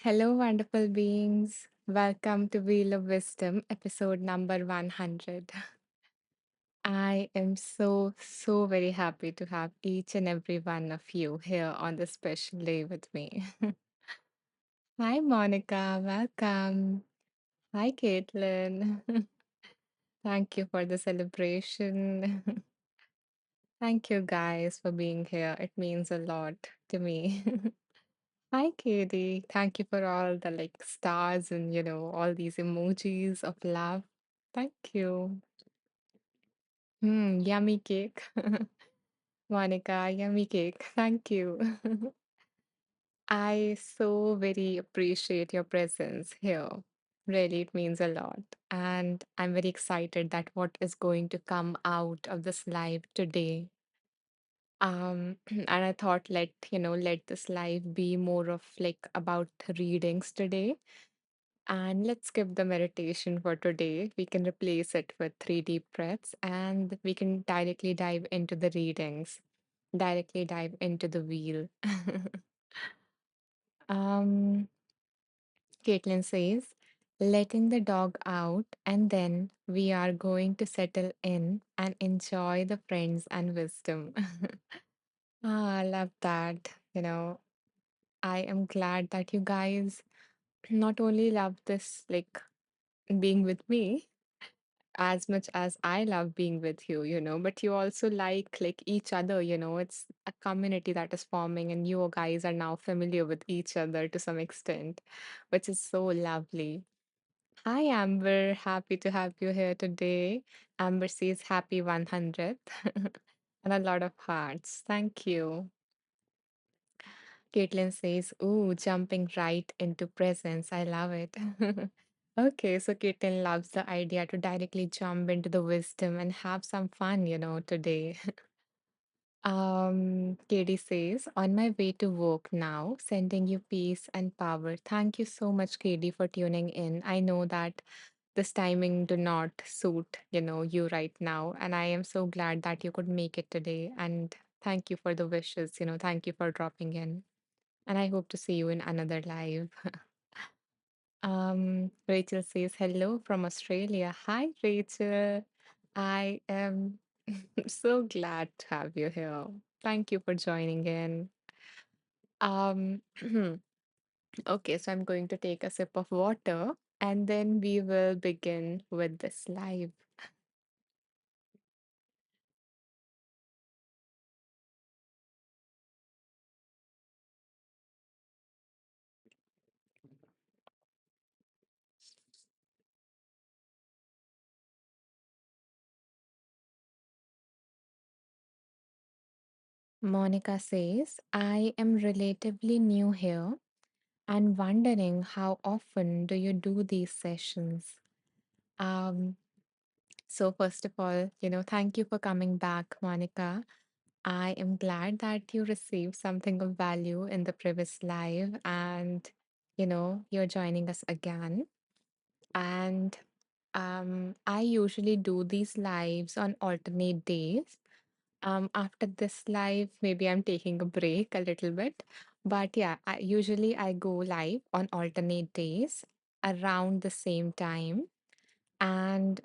Hello, wonderful beings. Welcome to Wheel of Wisdom, episode number 100. I am so very happy to have each and every one of you here on this special day with me. Hi, Monica. Welcome. Hi, Caitlin. Thank you for the celebration. Thank you guys for being here. It means a lot to me. Hi, Katie. Thank you for all the stars and all these emojis of love. Thank you. Yummy cake. Monica, yummy cake. Thank you. I so very appreciate your presence here. Really, it means a lot. And I'm very excited that what is going to come out of this live today. And I thought let this live be more of about readings today. And let's skip the meditation for today. We can replace it with three deep breaths and we can directly dive into the readings, directly dive into the wheel. um, Caitlin says, letting the dog out, and then we are going to settle in and enjoy the friends and wisdom. I love that. I am glad that you guys not only love this, being with me, as much as I love being with you, but you also like each other, it's a community that is forming and you guys are now familiar with each other to some extent, which is so lovely. Hi Amber, happy to have you here today. Amber says happy 100th and a lot of hearts. Thank you. Caitlin says, ooh, jumping right into presence. I love it. Okay, so Caitlin loves the idea to directly jump into the wisdom and have some fun, today. Katie says, on my way to work now, sending you peace and power. Thank you so much, Katie, for tuning in. I know that this timing do not suit, you right now, and I am so glad that you could make it today. And thank you for the wishes, thank you for dropping in. And I hope to see you in another live. Rachel says hello from Australia. Hi, Rachel. I am so glad to have you here. Thank you for joining in. Um, okay, so I'm going to take a sip of water and then we will begin with this live. Monica says, I am relatively new here and wondering how often do you do these sessions? Um, So, first of all, thank you for coming back, Monica. I am glad that you received something of value in the previous live and, you're joining us again. And I usually do these lives on alternate days. After this live, maybe I'm taking a break a little bit. But yeah, usually I go live on alternate days around the same time. And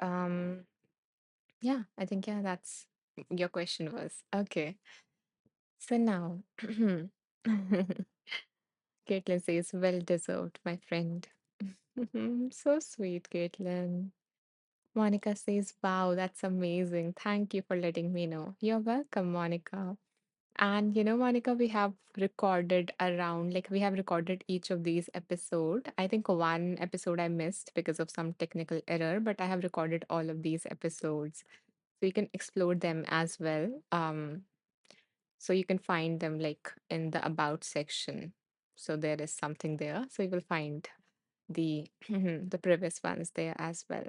yeah, I think, yeah, that's your question was. Okay. So now, Caitlin says, well deserved, my friend. So sweet, Caitlin. Monica says, wow, that's amazing. Thank you for letting me know. You're welcome, Monica. And Monica, we have recorded around, we have recorded each of these episode. I think one episode I missed because of some technical error, but I have recorded all of these episodes. So you can explore them as well. So you can find them in the about section. So there is something there. So you will find the the previous ones there as well.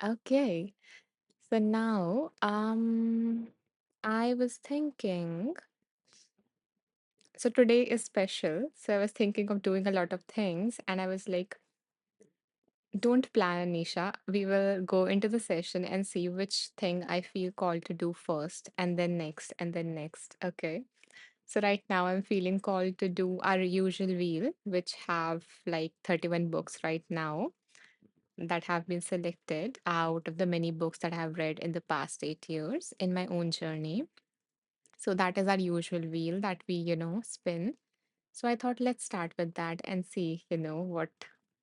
Okay. So now I was thinking, so today is special. So I was thinking of doing a lot of things and I was like, don't plan, Anisha. We will go into the session and see which thing I feel called to do first and then next and then next. Okay. So right now I'm feeling called to do our usual wheel, which have like 31 books right now that have been selected out of the many books that I have read in the past 8 years in my own journey. So that is our usual wheel that we, spin. So I thought let's start with that and see,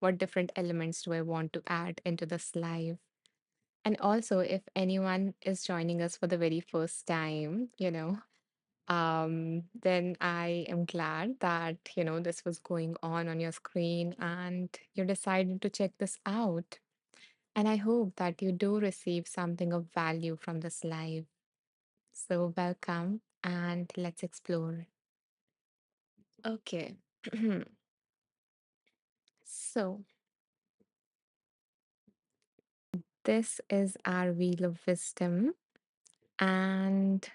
what different elements do I want to add into this live. And also if anyone is joining us for the very first time, then I am glad that, this was going on your screen and you decided to check this out. And I hope that you do receive something of value from this live. So welcome and let's explore. Okay. So this is our wheel of wisdom. And,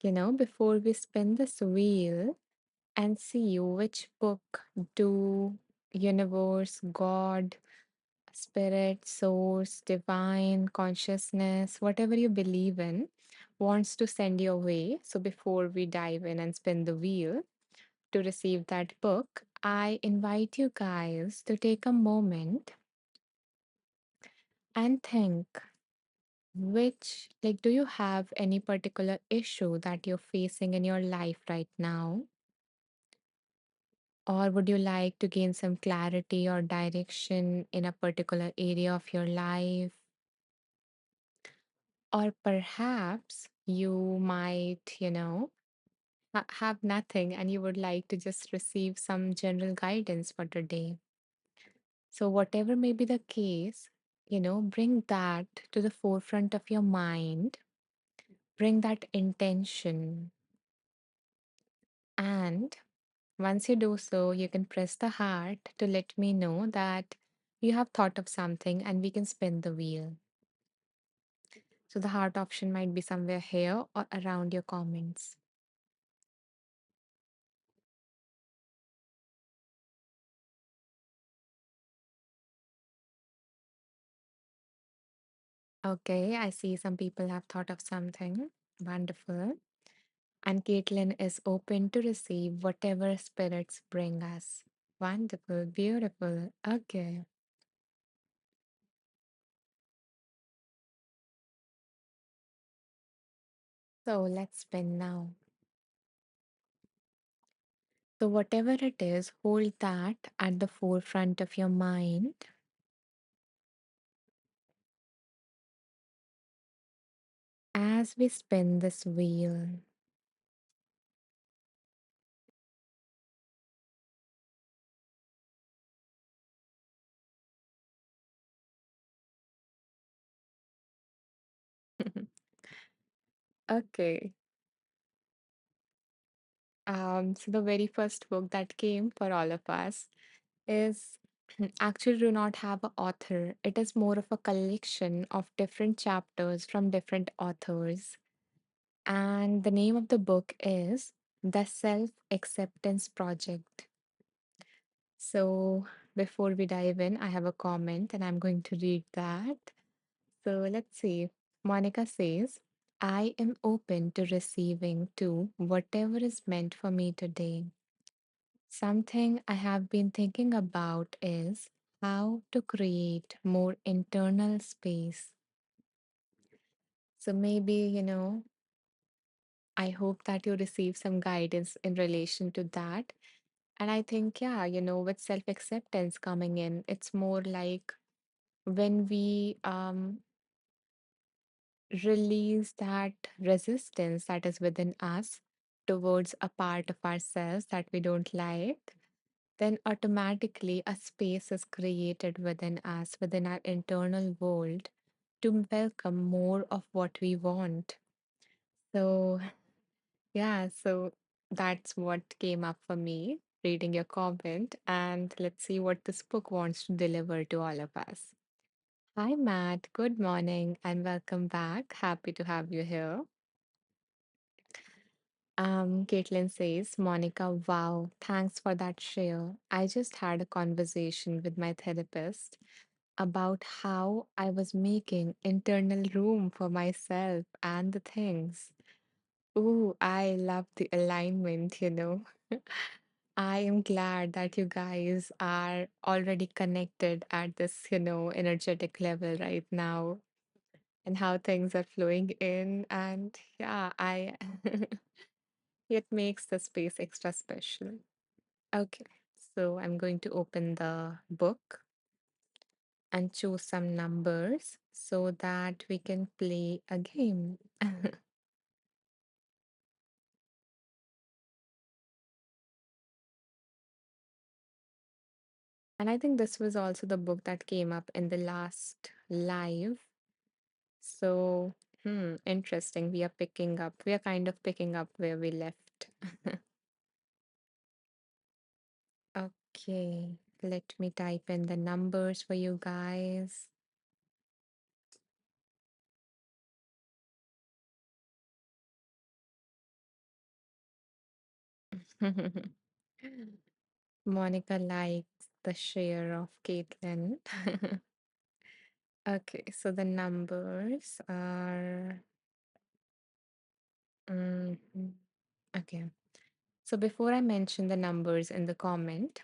before we spin this wheel and see which book do universe, God, spirit, source, divine, consciousness, whatever you believe in, wants to send your way. So before we dive in and spin the wheel to receive that book, I invite you guys to take a moment and think like, do you have any particular issue that you're facing in your life right now? Or would you like to gain some clarity or direction in a particular area of your life? Or perhaps you might, have nothing and you would like to just receive some general guidance for today. So, whatever may be the case, bring that to the forefront of your mind, bring that intention. And once you do so, you can press the heart to let me know that you have thought of something and we can spin the wheel. So, the heart option might be somewhere here or around your comments. Okay, I see some people have thought of something. Wonderful. And Caitlin is open to receive whatever spirits bring us. Wonderful, beautiful. Okay, so let's spin now. So, whatever it is, hold that at the forefront of your mind as we spin this wheel. Okay. So the very first book that came for all of us is actually do not have an author. It is more of a collection of different chapters from different authors. And the name of the book is The Self Acceptance Project. So before we dive in, I have a comment and I'm going to read that. So let's see. Monica says, I am open to receiving to whatever is meant for me today. Something I have been thinking about is how to create more internal space. So maybe, I hope that you receive some guidance in relation to that. And I think, yeah, with self acceptance coming in, it's more like when we release that resistance that is within us towards a part of ourselves that we don't like, then automatically a space is created within us, within our internal world, to welcome more of what we want. So, yeah, so that's what came up for me reading your comment. And let's see what this book wants to deliver to all of us. Hi, Matt. Good morning and welcome back. Happy to have you here. Caitlin says, Monica, wow, thanks for that share. I just had a conversation with my therapist about how I was making internal room for myself and the things. Ooh, I love the alignment. I am glad that you guys are already connected at this energetic level right now and how things are flowing in. And yeah, it makes the space extra special. Okay, so I'm going to open the book and choose some numbers so that we can play a game. And I think this was also the book that came up in the last live. So, interesting. We are kind of picking up where we left. Okay, let me type in the numbers for you guys. Monica likes the share of Caitlin. Okay, so the numbers are. Mhm. Okay, so before I mention the numbers in the comment,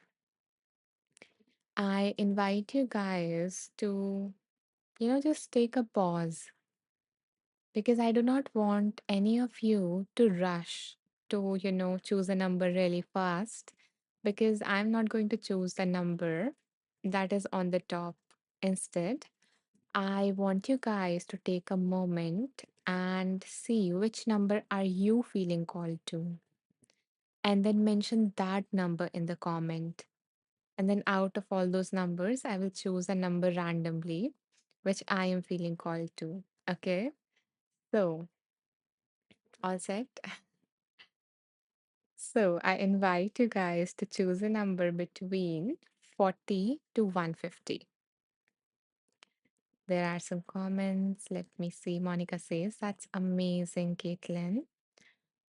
I invite you guys to just take a pause because I do not want any of you to rush to choose a number really fast because I'm not going to choose the number that is on the top. Instead, I want you guys to take a moment and see which number are you feeling called to and then mention that number in the comment. And then out of all those numbers, I will choose a number randomly which I am feeling called to. Okay? So, all set? So, I invite you guys to choose a number between 40 to 150. There are some comments. Let me see. Monica says, that's amazing, Caitlin,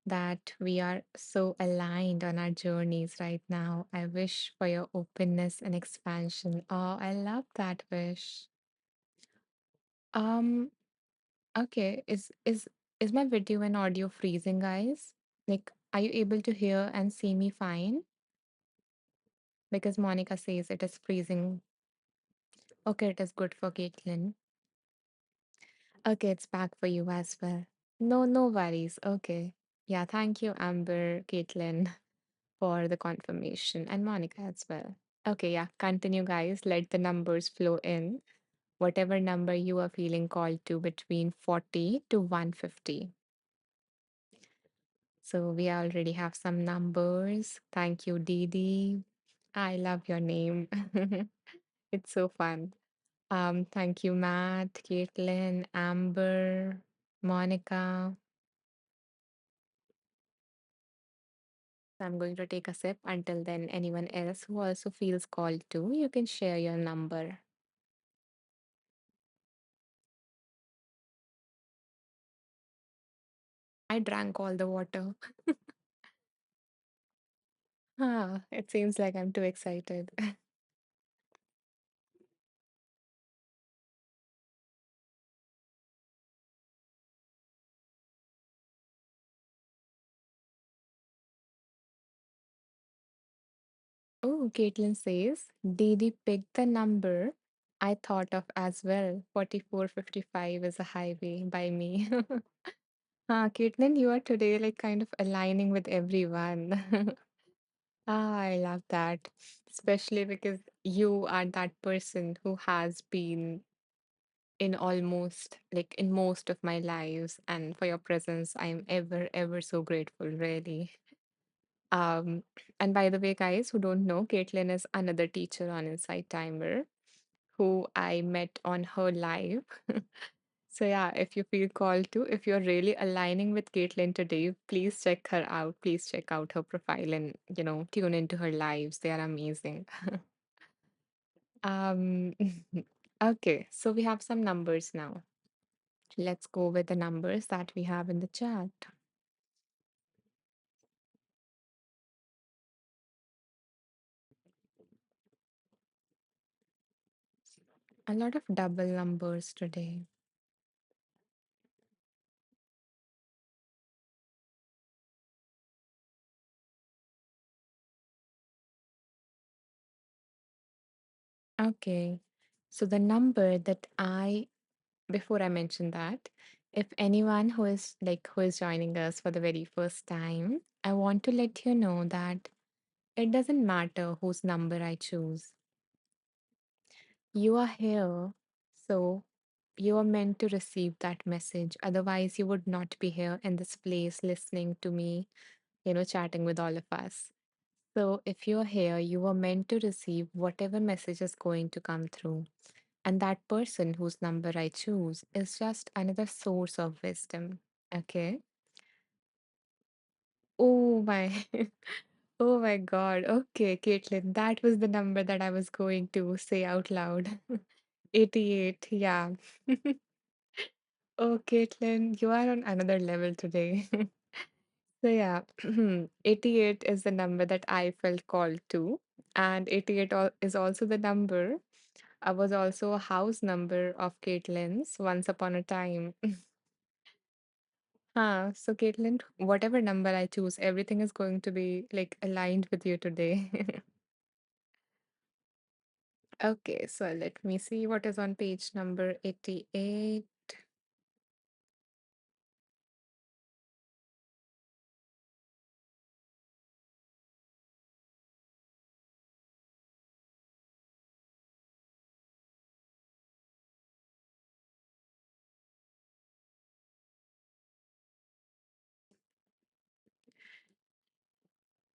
that we are so aligned on our journeys right now. I wish for your openness and expansion. Oh, I love that wish. Um, okay. Is my video and audio freezing, guys? Like, are you able to hear and see me fine? Because Monica says it is freezing. Okay, it is good for Caitlin. Okay, it's back for you as well. No, no worries. Okay. Yeah, thank you, Amber, Caitlin, for the confirmation, and Monica as well. Okay, yeah, continue, guys. Let the numbers flow in. Whatever number you are feeling called to between 40 to 150. So we already have some numbers. Thank you, Didi. I love your name. It's so fun. Thank you, Matt, Caitlin, Amber, Monica. I'm going to take a sip. Until then, anyone else who also feels called to, you can share your number. I drank all the water. It seems like I'm too excited. Oh, Caitlin says, Didi picked the number I thought of as well. 4455 is a highway by me. Caitlin, you are today like kind of aligning with everyone. I love that. Especially because you are that person who has been in almost like in most of my lives, and for your presence I am ever ever so grateful, really. um and by the way, guys who don't know, Caitlin is another teacher on Insight Timer who I met on her live. So yeah, if you feel called to, if you're really aligning with Caitlin today, please check her out. Please check out her profile and tune into her lives. They are amazing. um okay, so we have some numbers now. Let's go with the numbers that we have in the chat. A lot of double numbers today. Okay. So the number that before I mention that, if anyone who is joining us for the very first time, I want to let you know that it doesn't matter whose number I choose. You are here, so you are meant to receive that message. Otherwise, you would not be here in this place listening to me, chatting with all of us. So, if you're here, you are meant to receive whatever message is going to come through. And that person whose number I choose is just another source of wisdom. Okay. Oh my, oh my God. Okay, Caitlin, that was the number that I was going to say out loud. 88. Yeah. Oh, Caitlin, you are on another level today. So, yeah, 88 is the number that I felt called to. And 88 is also the number. I was also a house number of Caitlin's once upon a time. So, Caitlin, whatever number I choose, everything is going to be like aligned with you today. Okay, so let me see what is on page number 88.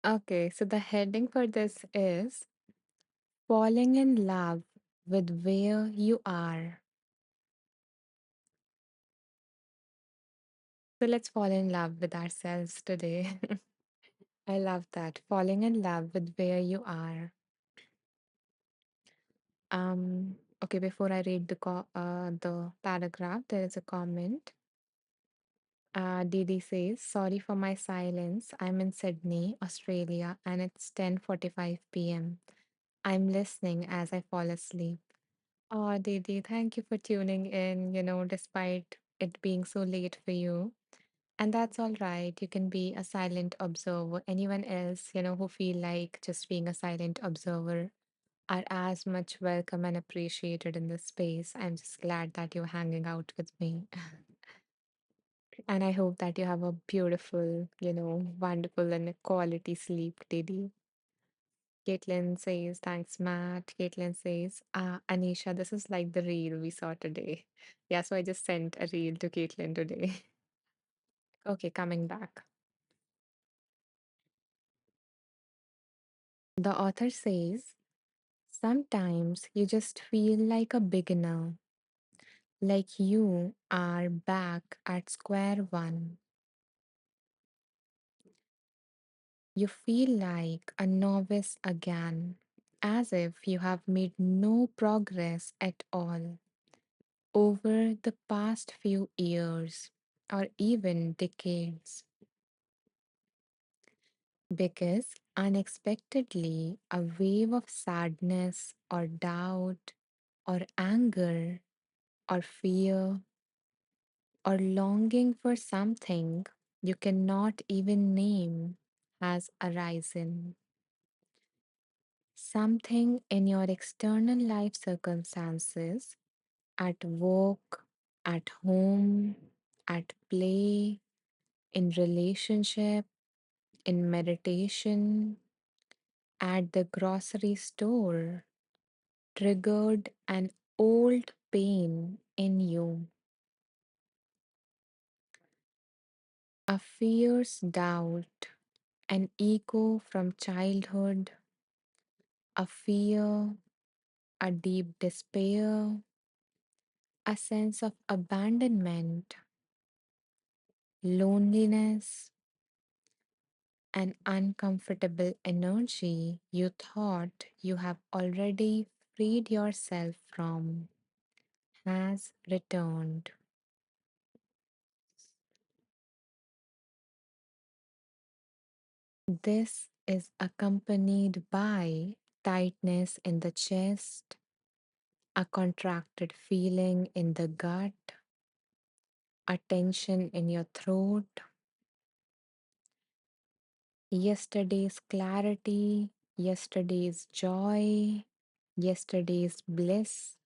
Okay, so the heading for this is falling in love with where you are. So let's fall in love with ourselves today. I love that. Falling in love with where you are. Okay, before I read the paragraph, there is a comment. Didi says, "Sorry for my silence. I'm in Sydney, Australia, and it's 10:45 p.m. I'm listening as I fall asleep." Oh, Didi, thank you for tuning in, despite it being so late for you. And that's all right. You can be a silent observer. Anyone else, who feel like just being a silent observer are as much welcome and appreciated in this space. I'm just glad that you're hanging out with me. And I hope that you have a beautiful, wonderful and quality sleep, Didi. Caitlin says, thanks, Matt. Caitlin says, Anisha, this is like the reel we saw today. Yeah, so I just sent a reel to Caitlin today. Okay, coming back. The author says, sometimes you just feel like a beginner, like you are back at square one. You feel like a novice again, as if you have made no progress at all over the past few years or even decades. Because unexpectedly, a wave of sadness or doubt or anger or fear or longing for something you cannot even name has arisen. Something in your external life circumstances, at work, at home, at play, in relationship, in meditation, at the grocery store, triggered an old pain in you, a fierce doubt, an echo from childhood, a fear, a deep despair, a sense of abandonment, loneliness, an uncomfortable energy you thought you have already freed yourself from has returned. This is accompanied by tightness in the chest, a contracted feeling in the gut, a tension in your throat, yesterday's clarity, yesterday's joy, Yesterday's bliss,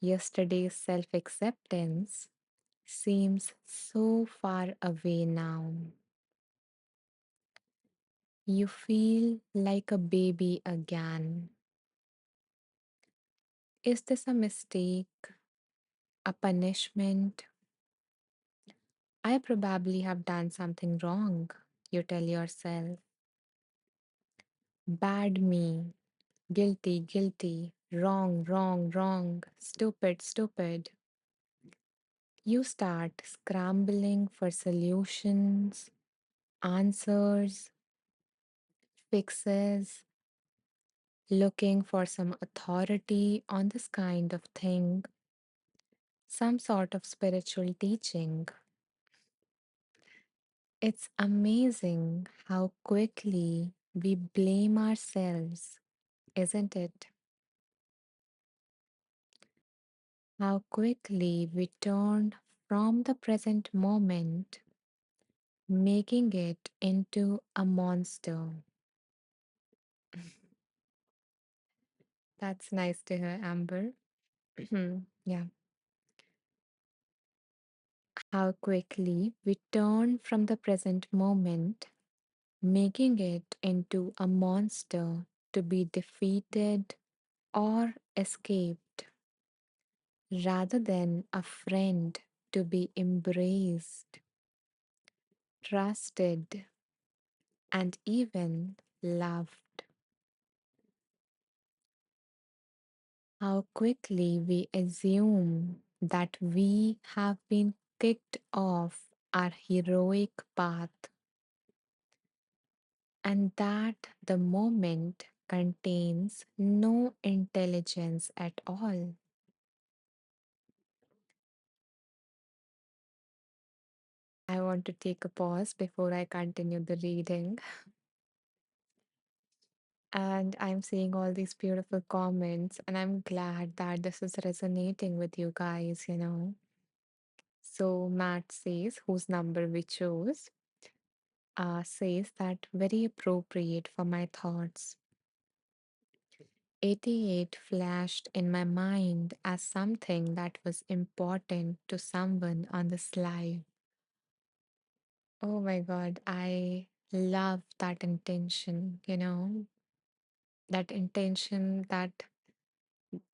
yesterday's self acceptance seems so far away now. You feel like a baby again. Is this a mistake? A punishment? I probably have done something wrong, you tell yourself. Bad me. Guilty, guilty. Wrong, wrong, wrong. Stupid, stupid. You start scrambling for solutions, answers, fixes, looking for some authority on this kind of thing, some sort of spiritual teaching. It's amazing how quickly we blame ourselves, isn't it? How quickly we turn from the present moment, making it into a monster. That's nice to hear, Amber. Yeah. How quickly we turn from the present moment, making it into a monster to be defeated or escaped, rather than a friend to be embraced, trusted, and even loved. How quickly we assume that we have been kicked off our heroic path and that the moment contains no intelligence at all. I want to take a pause before I continue the reading. And I'm seeing all these beautiful comments, and I'm glad that this is resonating with you guys. So, Matt says, whose number we chose, says that very appropriate for my thoughts. 88 flashed in my mind as something that was important to someone on the slide. Oh my God, I love that intention, that intention that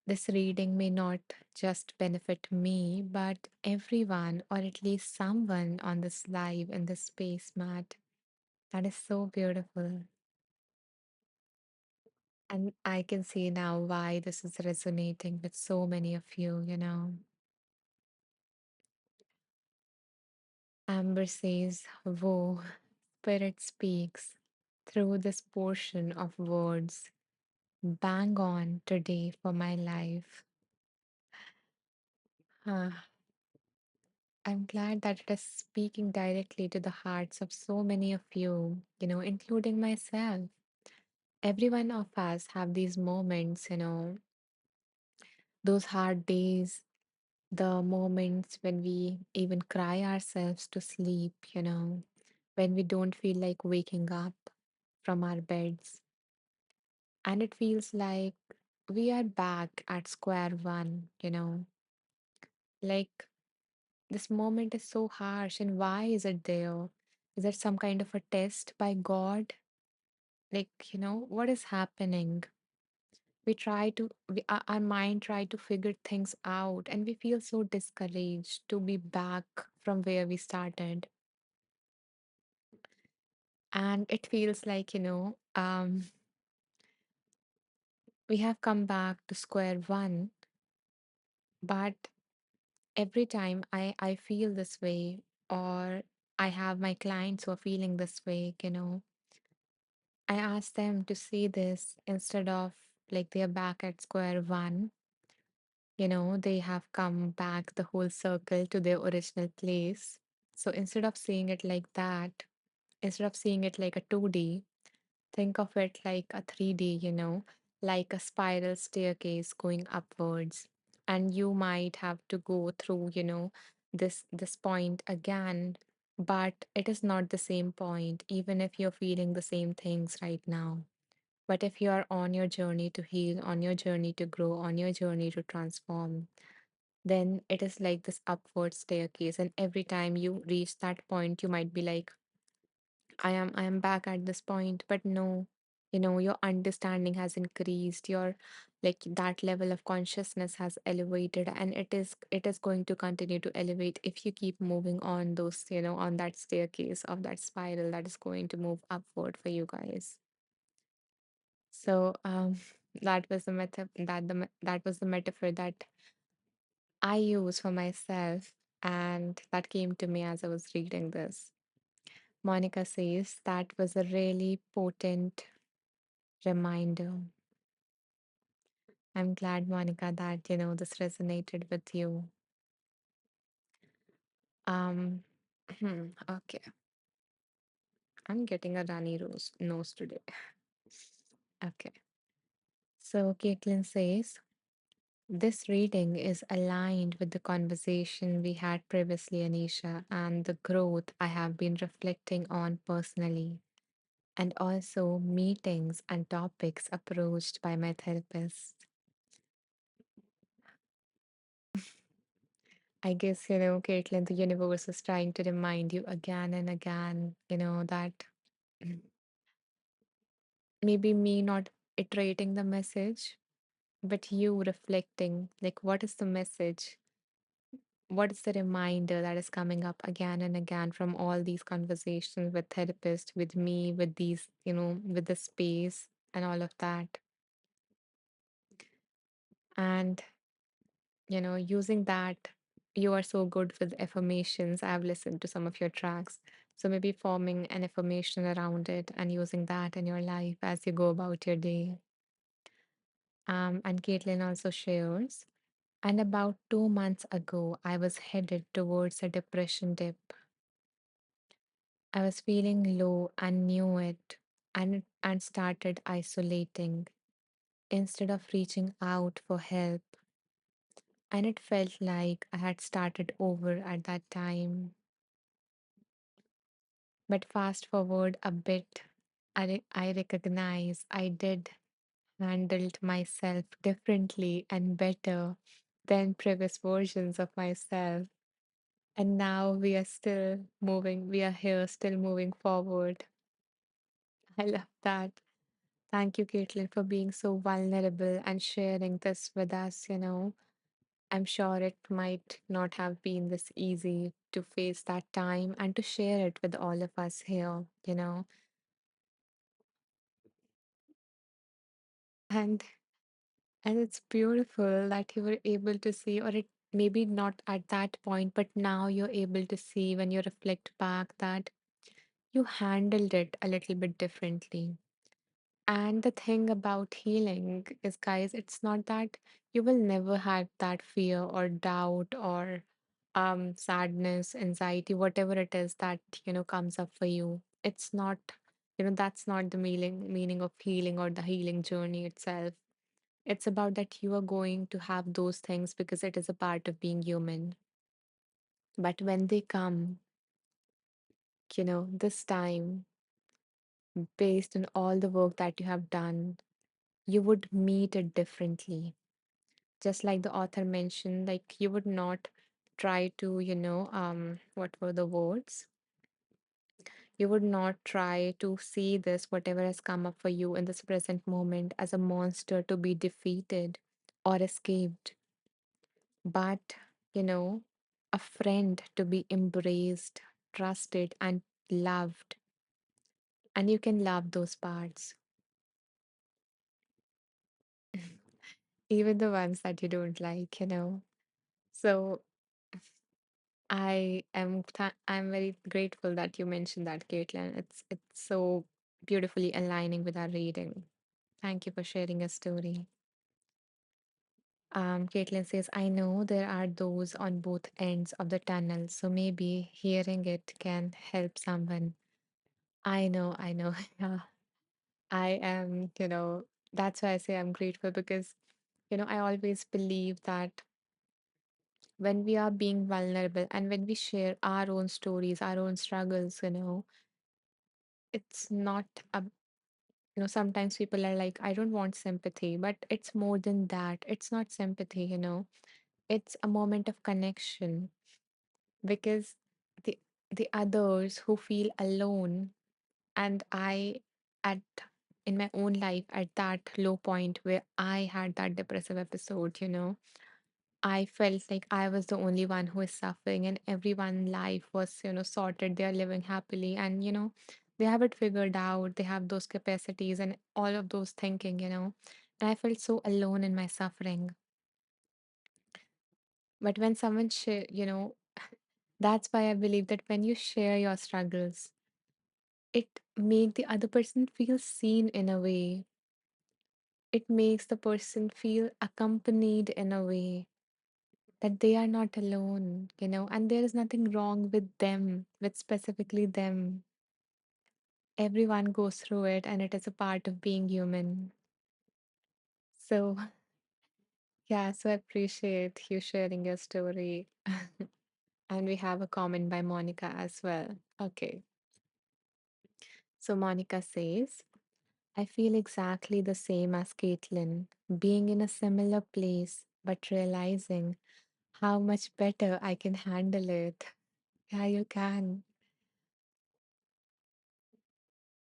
this reading may not just benefit me, but everyone, or at least someone on this live in this space, Matt. That is so beautiful. And I can see now why this is resonating with so many of you. Amber says, whoa, Spirit speaks through this portion of words. Bang on today for my life. Ah, I'm glad that it is speaking directly to the hearts of so many of you, including myself. Every one of us have these moments, those hard days, the moments when we even cry ourselves to sleep, when we don't feel like waking up from our beds. And it feels like we are back at square one. Like this moment is so harsh, and why is it there? Is it some kind of a test by God? Like, what is happening? Our mind try to figure things out, and we feel so discouraged to be back from where we started. And it feels like, we have come back to square one, but every time I feel this way, or I have my clients who are feeling this way, I ask them to see this instead of like they are back at square one, they have come back the whole circle to their original place. So instead of seeing it like that, instead of seeing it like a 2D, think of it like a 3D, like a spiral staircase going upwards. And you might have to go through, this point again, but it is not the same point, even if you're feeling the same things right now. But if you are on your journey to heal, on your journey to grow, on your journey to transform, then it is like this upward staircase. And every time you reach that point, you might be like, I am back at this point. But no, your understanding has increased, your like that level of consciousness has elevated, and it is going to continue to elevate if you keep moving on those, on that staircase of that spiral that is going to move upward for you guys. So that was the that was the metaphor that I use for myself, and that came to me as I was reading this. Monica says that was a really potent reminder. I'm glad, Monica, that this resonated with you. Um, okay, I'm getting a runny nose today. Okay, so Caitlin says this reading is aligned with the conversation we had previously, Anisha, and the growth I have been reflecting on personally, and also meetings and topics approached by my therapist. I guess, Caitlin, the universe is trying to remind you again and again, that maybe me not iterating the message, but you reflecting, like, what is the message? What is the reminder that is coming up again and again from all these conversations with therapists, with me, with these, with the space and all of that? And using that, you are so good with affirmations. I've listened to some of your tracks. So maybe forming an affirmation around it and using that in your life as you go about your day. And Caitlin also shares. And about 2 months ago, I was headed towards a depression dip. I was feeling low and knew it, and started isolating instead of reaching out for help. And it felt like I had started over at that time. But fast forward a bit, I recognize I did handled myself differently and better than previous versions of myself. And now we are still moving, we are here still moving forward. I love that. Thank you, Caitlin, for being so vulnerable and sharing this with us. I'm sure it might not have been this easy to face that time and to share it with all of us here. And it's beautiful that you were able to see, or it maybe not at that point, but now you're able to see when you reflect back that you handled it a little bit differently. And the thing about healing is, guys, it's not that you will never have that fear or doubt or sadness, anxiety, whatever it is that comes up for you. It's not, that's not the meaning of healing or the healing journey itself. It's about that you are going to have those things because it is a part of being human. But when they come, this time, based on all the work that you have done, you would meet it differently. Just like the author mentioned, like you would not try to, what were the words? You would not try to see this, whatever has come up for you in this present moment, as a monster to be defeated or escaped, but, you know, a friend to be embraced, trusted, and loved. And you can love those parts, even the ones that you don't like. So I'm very grateful that you mentioned that, Caitlin. It's so beautifully aligning with our reading. Thank you for sharing your story. Caitlin says, I know there are those on both ends of the tunnel, so maybe hearing it can help someone. I know. Yeah, I am, that's why I say I'm grateful because, I always believe that when we are being vulnerable and when we share our own stories, our own struggles, it's not Sometimes people are like, I don't want sympathy, but it's more than that. It's not sympathy. It's a moment of connection because the the others who feel alone, and I at in my own life at that low point where I had that depressive episode. I felt like I was the only one who is suffering, and everyone life was sorted. They are living happily, and they have it figured out. They have those capacities and all of those thinking. And I felt so alone in my suffering. But when someone share, that's why I believe that when you share your struggles, it make the other person feel seen in a way. It makes the person feel accompanied in a way that they are not alone, and there is nothing wrong with them, with specifically them. Everyone goes through it, and it is a part of being human. So, yeah, so I appreciate you sharing your story. And we have a comment by Monica as well. Okay, so Monica says, I feel exactly the same as Caitlin, being in a similar place, but realizing how much better I can handle it. Yeah, you can.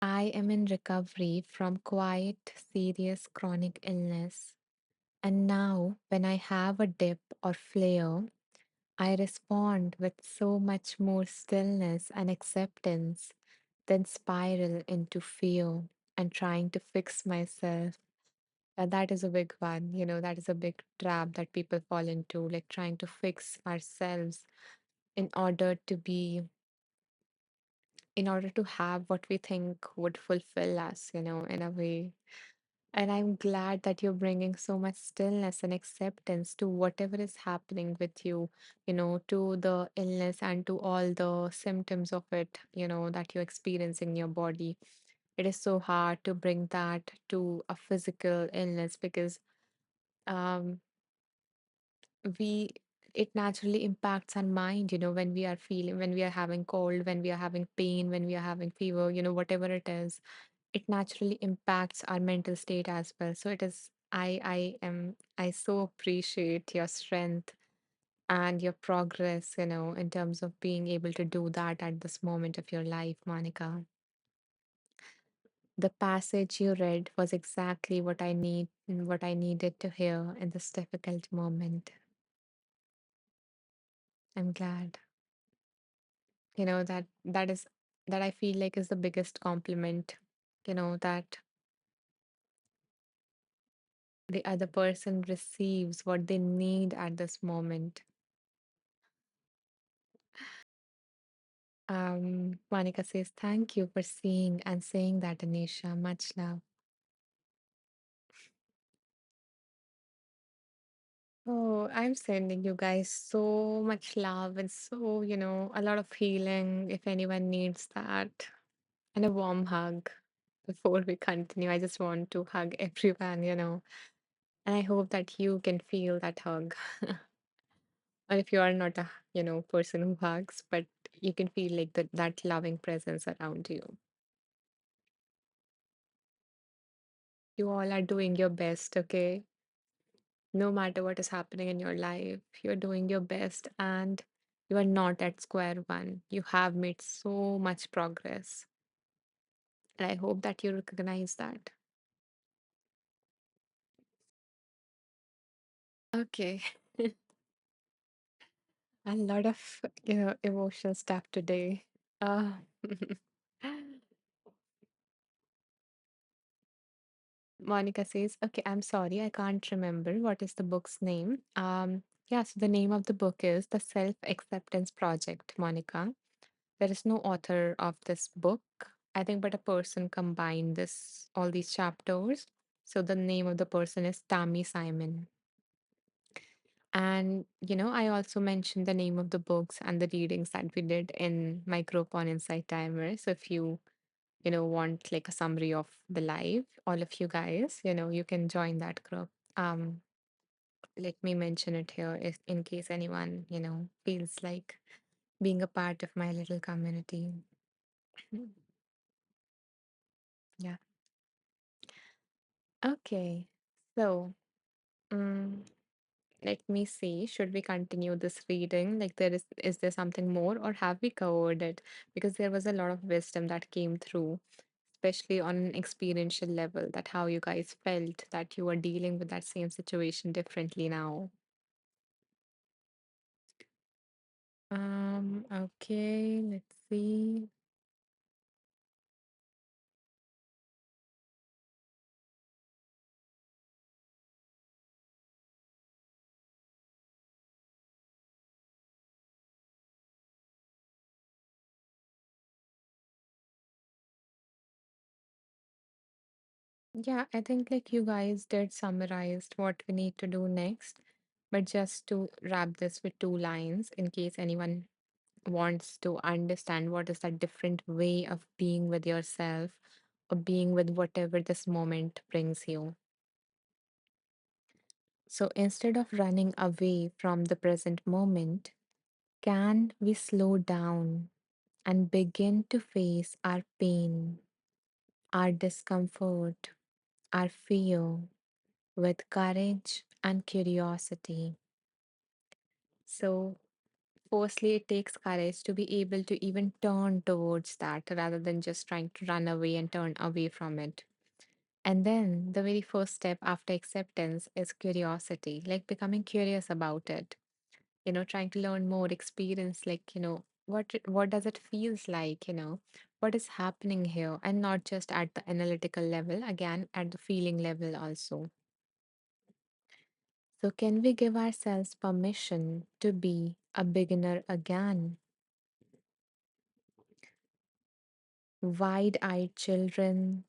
I am in recovery from quite serious chronic illness. And now, when I have a dip or flare, I respond with so much more stillness and acceptance than spiral into fear and trying to fix myself. That is a big one. That is a big trap that people fall into, like trying to fix ourselves in order to be, in order to have what we think would fulfill us, in a way. And I'm glad that you're bringing so much stillness and acceptance to whatever is happening with you, to the illness and to all the symptoms of it, that you experience in your body. It is so hard to bring that to a physical illness because um, we it naturally impacts our mind, when we are feeling, when we are having cold, when we are having pain, when we are having fever, whatever it is, it naturally impacts our mental state as well. So it is I so appreciate your strength and your progress, in terms of being able to do that at this moment of your life, Monica. The passage you read was exactly what I needed to hear in this difficult moment. I'm glad. That I feel like is the biggest compliment, that the other person receives what they need at this moment. Monica says, thank you for seeing and saying that, Anisha. Much love. Oh, I'm sending you guys so much love and so, a lot of healing if anyone needs that. And a warm hug. Before we continue, I just want to hug everyone. And I hope that you can feel that hug. Or if you are not a person who hugs, but you can feel like that loving presence around you. You all are doing your best, okay? No matter what is happening in your life, you're doing your best and you are not at square one. You have made so much progress. And I hope that you recognize that. Okay. A lot of emotional stuff today. Uh, Monica says, okay, I'm sorry, I can't remember what is the book's name. Yeah, so the name of the book is The Self Acceptance Project, Monica. There is no author of this book, I think, but a person combined all these chapters. So the name of the person is Tammy Simon. And I also mentioned the name of the books and the readings that we did in my group on Insight Timer. So if you want like a summary of the live, all of you guys, you can join that group. Um, Let me mention it here if in case anyone feels like being a part of my little community. Yeah. Okay. So, mm, let me see. Should we continue this reading? Like, is there something more, or have we covered it? Because there was a lot of wisdom that came through, especially on an experiential level, that how you guys felt that you were dealing with that same situation differently now. Okay, let's see. Yeah, I think like you guys did summarize what we need to do next, but just to wrap this with two lines in case anyone wants to understand what is that different way of being with yourself or being with whatever this moment brings you. So instead of running away from the present moment, can we slow down and begin to face our pain, our discomfort, our fear with courage and curiosity? So, firstly, it takes courage to be able to even turn towards that rather than just trying to run away and turn away from it. And then the very first step after acceptance is curiosity, like becoming curious about it, trying to learn more, experience, like, what does it feels like, what is happening here, and not just at the analytical level, again, at the feeling level also. So, can we give ourselves permission to be a beginner again? Wide eyed children,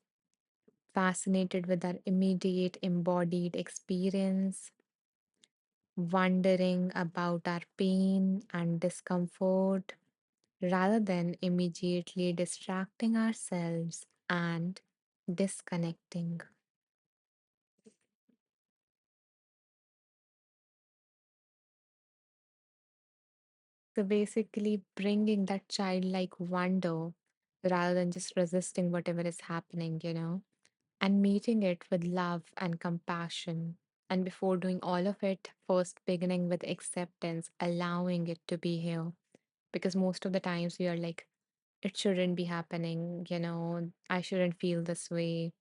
fascinated with our immediate embodied experience, wondering about our pain and discomfort, rather than immediately distracting ourselves and disconnecting. So, basically, bringing that childlike wonder rather than just resisting whatever is happening, and meeting it with love and compassion. And before doing all of it, first beginning with acceptance, allowing it to be here. Because most of the times we are like, it shouldn't be happening, I shouldn't feel this way,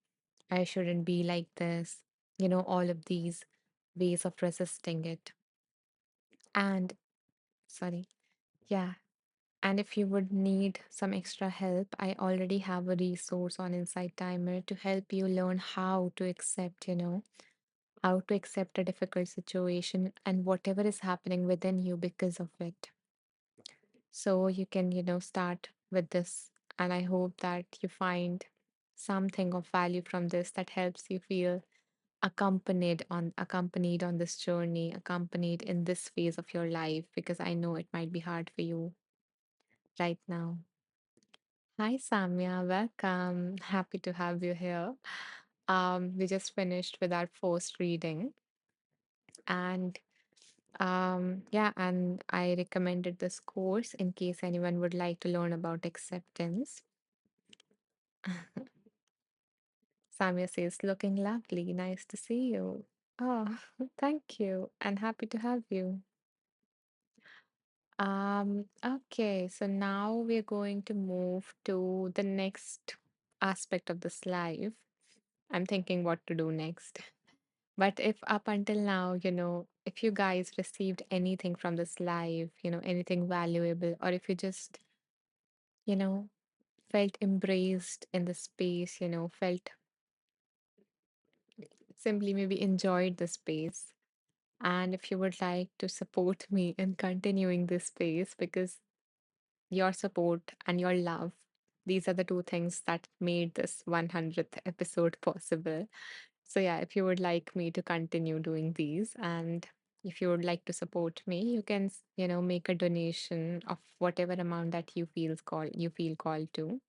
I shouldn't be like this, all of these ways of resisting it. And, sorry, yeah. And if you would need some extra help, I already have a resource on Insight Timer to help you learn how to accept, how to accept a difficult situation and whatever is happening within you because of it. So you can, start with this. And I hope that you find something of value from this that helps you feel accompanied on this journey, accompanied in this phase of your life, because I know it might be hard for you right now. Hi Samya, welcome. Happy to have you here. We just finished with our first reading, and yeah, and I recommended this course in case anyone would like to learn about acceptance. Samya says, looking lovely. Nice to see you. Oh, thank you, and happy to have you. Okay, so now we're going to move to the next aspect of this life. I'm thinking what to do next. But if up until now, if you guys received anything from this live, anything valuable, or if you just, you know, felt embraced in the space, felt simply maybe enjoyed the space. And if you would like to support me in continuing this space, because your support and your love, these are the two things that made this 100th episode possible. So, yeah, if you would like me to continue doing these and if you would like to support me, you can, make a donation of whatever amount that you feel called to.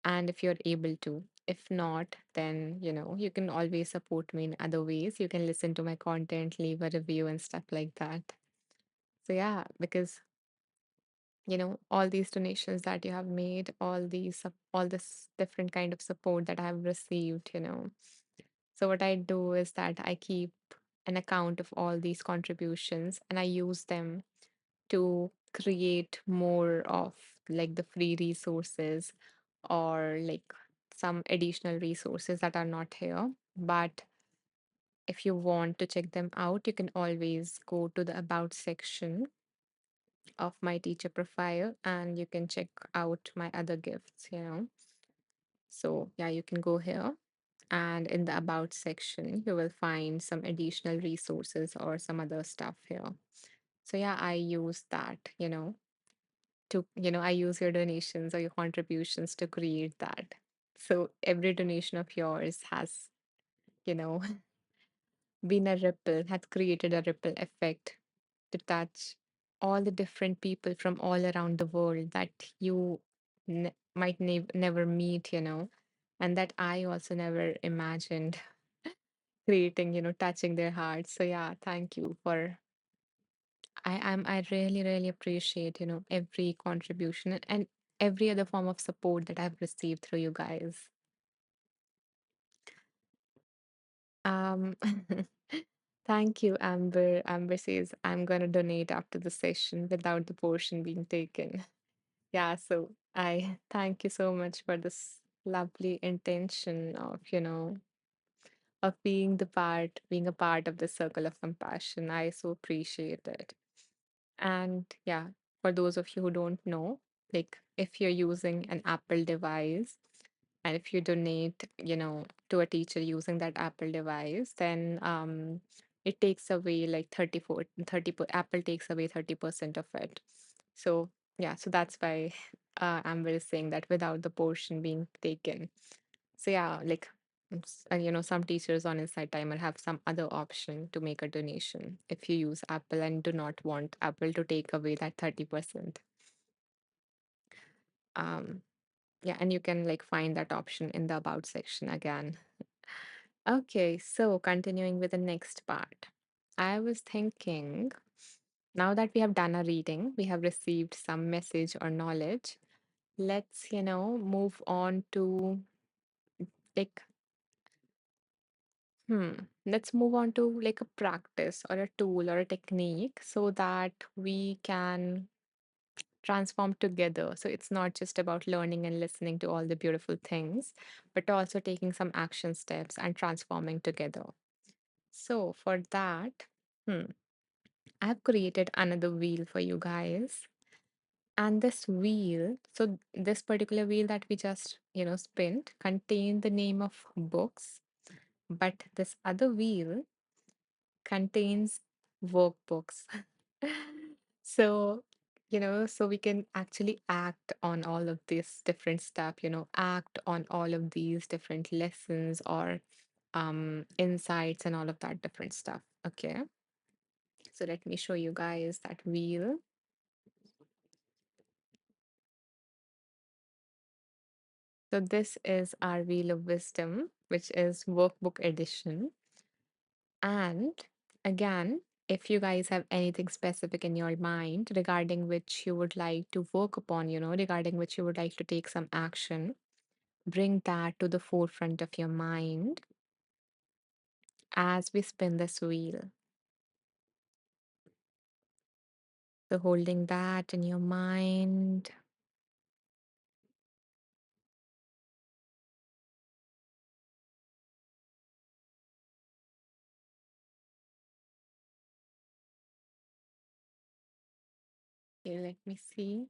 And if you're able to, if not, then, you can always support me in other ways. You can listen to my content, leave a review and stuff like that. So, yeah, because all these donations that you have made, all this different kind of support that I have received, So what I do is that I keep an account of all these contributions and I use them to create more of like the free resources or like some additional resources that are not here. But if you want to check them out, you can always go to the About section of my teacher profile and you can check out my other gifts. So, yeah, you can go here and in the About section, you will find some additional resources or some other stuff here. So, yeah, I use that, I use your donations or your contributions to create that. So, every donation of yours has, you know, been a ripple, has created a ripple effect to touch all the different people from all around the world that you might never meet, and that I also never imagined creating, touching their hearts. So yeah, thank you for I really, really appreciate, every contribution and every other form of support that I've received through you guys. Um Thank you, Amber. Amber says I'm gonna donate after the session without the portion being taken. Yeah, so I thank you so much for this lovely intention of being a part of the circle of compassion. I so appreciate it. And yeah, for those of you who don't know, like if you're using an Apple device and if you donate, to a teacher using that Apple device, then it takes away like 30 Apple takes away 30% of it. So yeah, so that's why Amber is saying that without the portion being taken. So yeah, like some teachers on Insight Timer have some other option to make a donation if you use Apple and do not want Apple to take away that 30%. Um, yeah, and you can like find that option in the About section again. Okay, so continuing with the next part. I was thinking now that we have done a reading, we have received some message or knowledge. Let's move on to like Hmm. Let's move on to like a practice or a tool or a technique so that we can transform together. So it's not just about learning and listening to all the beautiful things, but also taking some action steps and transforming together. So for that, hmm, I've created another wheel for you guys. And this wheel, so this particular wheel that we just spent contained the name of books, but this other wheel contains workbooks. So we can actually act on all of this different stuff, act on all of these different lessons or insights and all of that different stuff. Okay. So let me show you guys that wheel. So this is our wheel of wisdom, which is workbook edition. And again, if you guys have anything specific in your mind regarding which you would like to work upon, regarding which you would like to take some action, bring that to the forefront of your mind as we spin this wheel. So, holding that in your mind. Okay, let me see.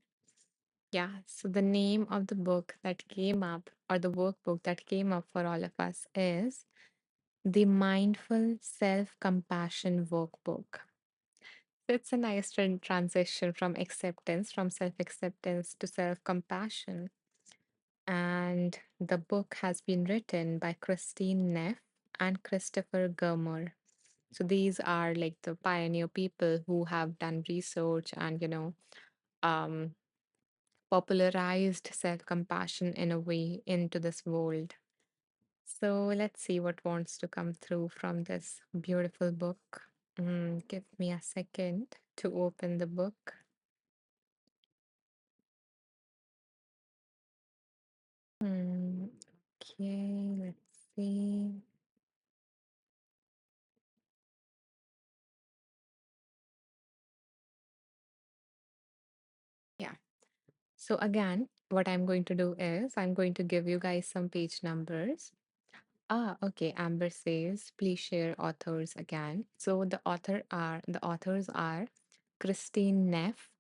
Yeah, so the name of the book that came up, or the workbook that came up for all of us, is the Mindful Self Compassion Workbook. So it's a nice transition from self acceptance to self compassion. And the book has been written by Christine Neff and Christopher Germer. So these are like the pioneer people who have done research and um, popularized self compassion in a way into this world. So let's see what wants to come through from this beautiful book. Give me a second to open the book. Hmm. Okay, let's see. So again, what I'm going to do is I'm going to give you guys some page numbers. Ah, okay. Amber says, please share authors again. So the authors are Christine Neff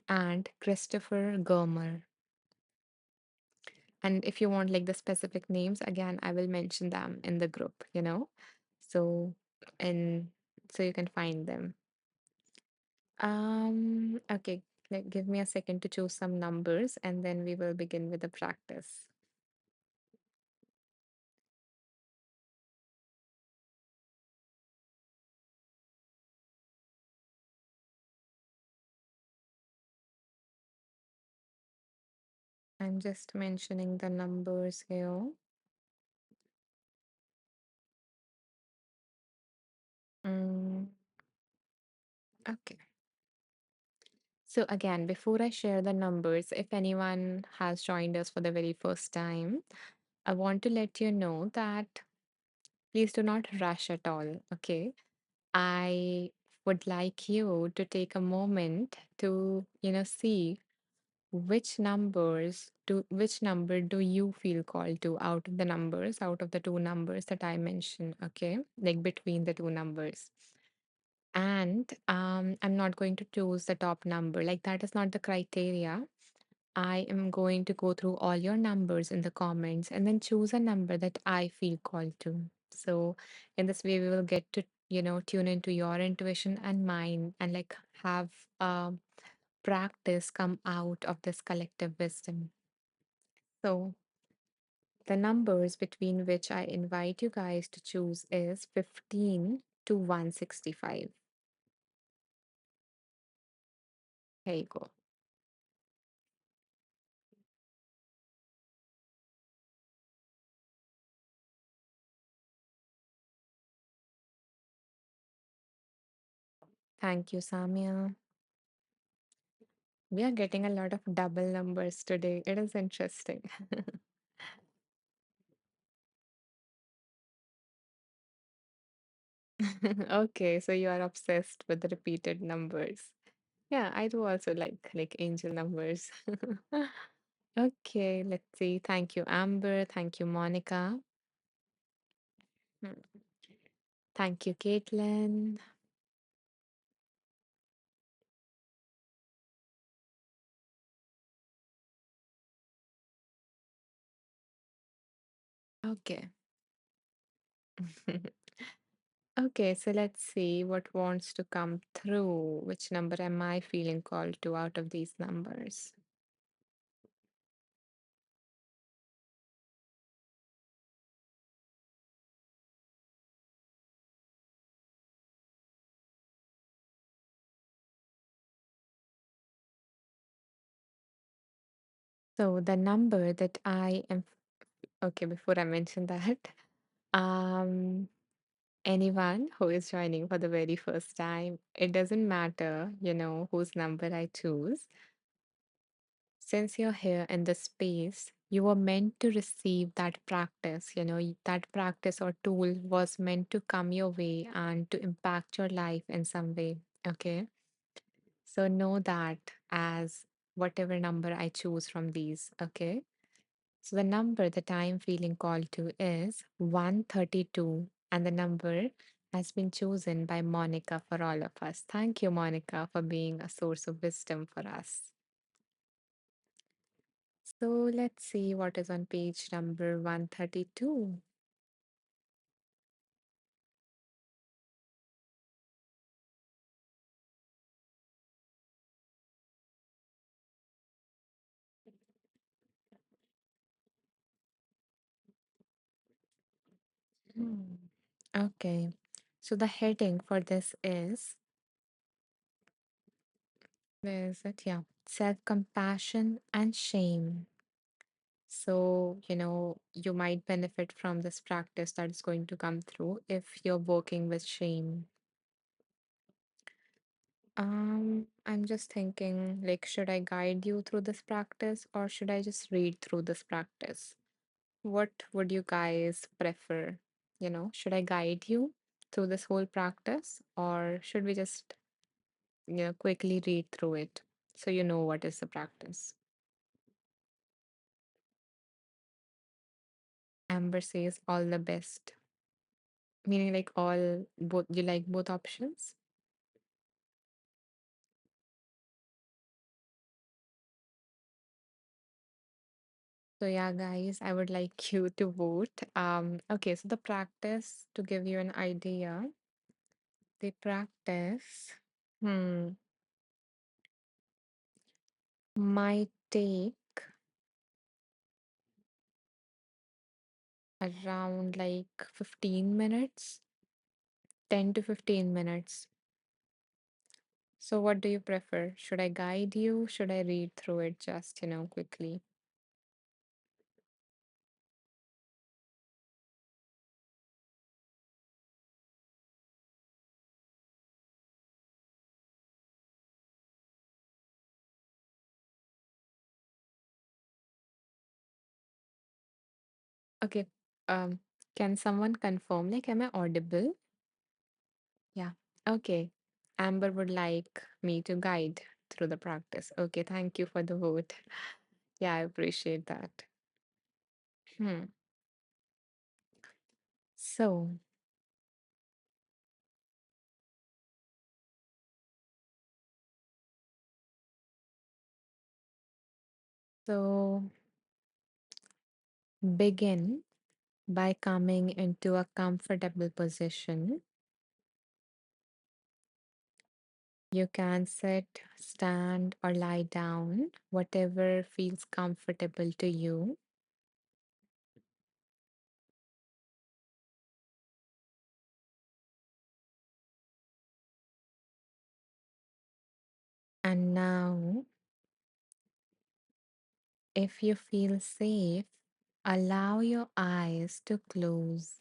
and Christopher Gomer. And if you want like the specific names, again, I will mention them in the group. So and so you can find them. Okay, give me a second to choose some numbers and then we will begin with the practice. I'm just mentioning the numbers here. Mm, okay. So again, before I share the numbers, if anyone has joined us for the very first time, I want to let you know that please do not rush at all. Okay. I would like you to take a moment to, see which number do you feel called to out of the numbers, out of the two numbers that I mentioned, okay? Like between the two numbers. And I'm not going to choose the top number. Like that is not the criteria. I am going to go through all your numbers in the comments and then choose a number that I feel called to. So in this way, we will get to, tune into your intuition and mine and like have practice come out of this collective wisdom. So the numbers between which I invite you guys to choose is 15 to 165. Here you go. Thank you, Samia. We are getting a lot of double numbers today. It is interesting. Okay, so you are obsessed with the repeated numbers. Yeah, I do also like angel numbers. Okay, let's see. Thank you, Amber. Thank you, Monica. Hmm. Thank you, Caitlin. Okay. Okay, so let's see what wants to come through. Which number am I feeling called to out of these numbers? So the number that I am okay, before I mention that, um, anyone who is joining for the very first time, it doesn't matter, whose number I choose. Since you're here in the space, you were meant to receive that practice, that practice or tool was meant to come your way and to impact your life in some way. Okay. So know that as whatever number I choose from these. Okay. So the number that I am feeling called to is 132, and the number has been chosen by Monica for all of us. Thank you, Monica, for being a source of wisdom for us. So let's see what is on page number 132. Hmm. Okay. So the heading for this is, where is it? Yeah. Self compassion and shame. So, you might benefit from this practice that is going to come through if you're working with shame. I'm just thinking, like, should I guide you through this practice or should I just read through this practice? What would you guys prefer? Should I guide you through this whole practice or should we just, quickly read through it so you know what is the practice? Amber says all the best, meaning like all both you like both options. So yeah, guys, I would like you to vote. Okay, so the practice to give you an idea, the practice might take around like 15 minutes, 10 to 15 minutes. So what do you prefer? Should I guide you? Should I read through it just, quickly? Okay. Um, can someone confirm? Like, am I audible? Yeah. Okay. Amber would like me to guide through the practice. Okay, thank you for the vote. Yeah, I appreciate that. Hmm. So, so begin by coming into a comfortable position. You can sit, stand, or lie down, whatever feels comfortable to you. And now, if you feel safe, allow your eyes to close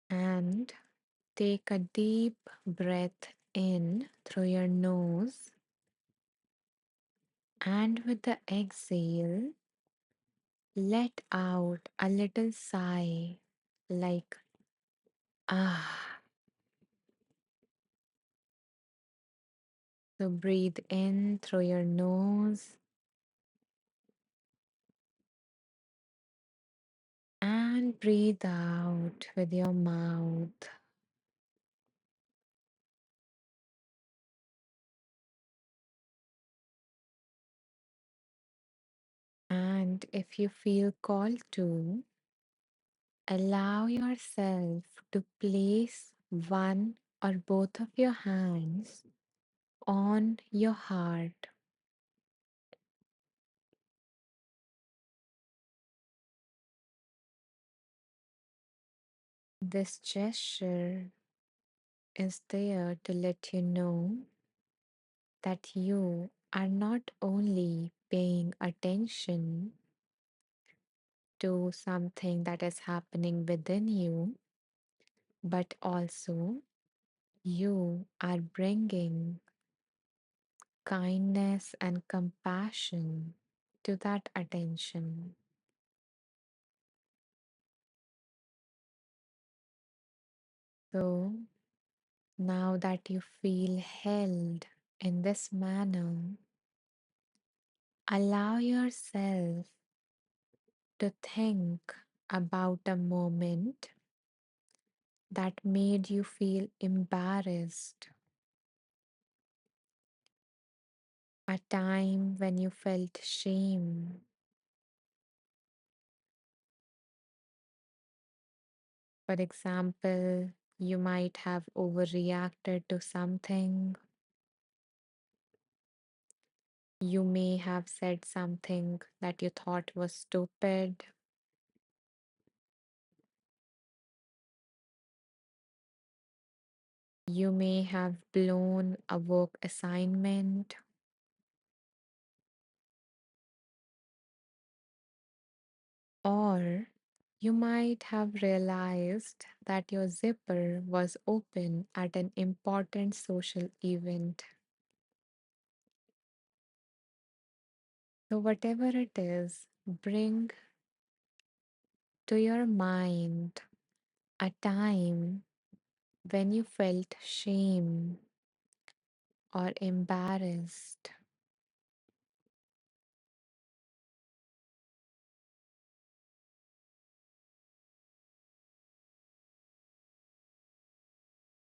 and take a deep breath in through your nose, and with the exhale, let out a little sigh like ah. So breathe in through your nose and breathe out with your mouth. And if you feel called to, allow yourself to place one or both of your hands on your heart. This gesture is there to let you know that you are not only paying attention to something that is happening within you, but also you are bringing kindness and compassion to that attention. So now that you feel held in this manner, allow yourself to think about a moment that made you feel embarrassed, a time when you felt shame. For example, you might have overreacted to something. You may have said something that you thought was stupid. You may have blown a work assignment, or you might have realized that your zipper was open at an important social event. So, whatever it is, bring to your mind a time when you felt shame or embarrassed.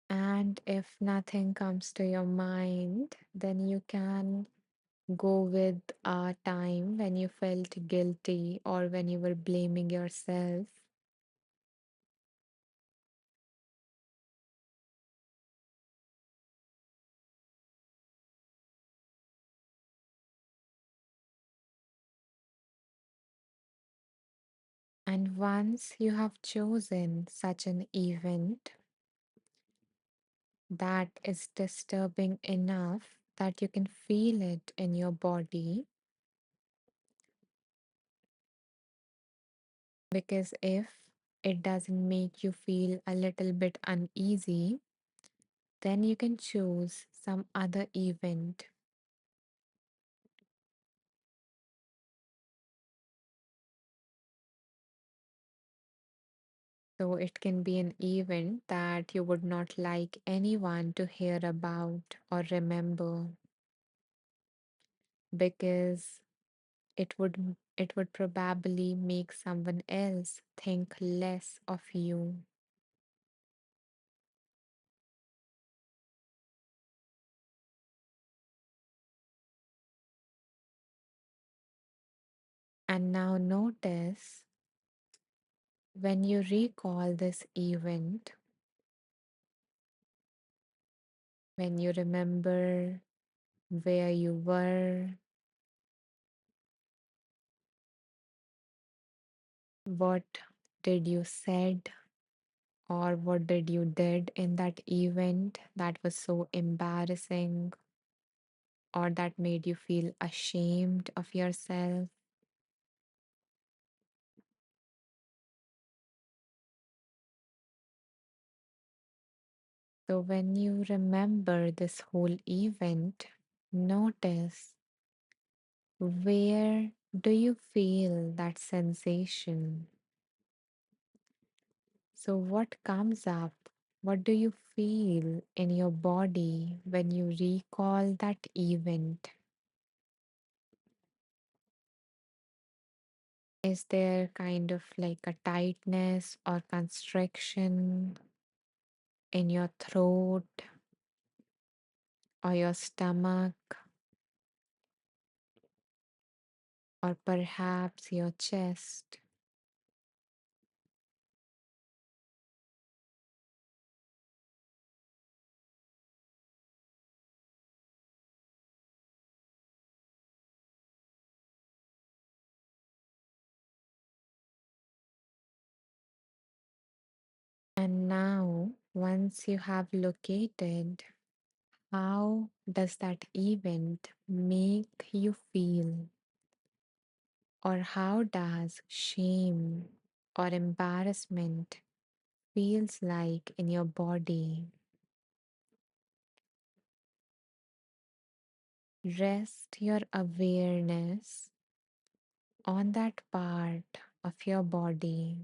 And if nothing comes to your mind, then you can go with a time when you felt guilty or when you were blaming yourself. And once you have chosen such an event that is disturbing enough that you can feel it in your body, because if it doesn't make you feel a little bit uneasy, then you can choose some other event. So it can be an event that you would not like anyone to hear about or remember, because it would probably make someone else think less of you. And now notice, when you recall this event, when you remember where you were, what did you said, or what did you did in that event that was so embarrassing or that made you feel ashamed of yourself. So when you remember this whole event, notice, where do you feel that sensation? So what comes up? What do you feel in your body when you recall that event? Is there kind of like a tightness or constriction in your throat or your stomach or perhaps your chest? And now, once you have located, how does that event make you feel? Or how does shame or embarrassment feels like in your body? Rest your awareness on that part of your body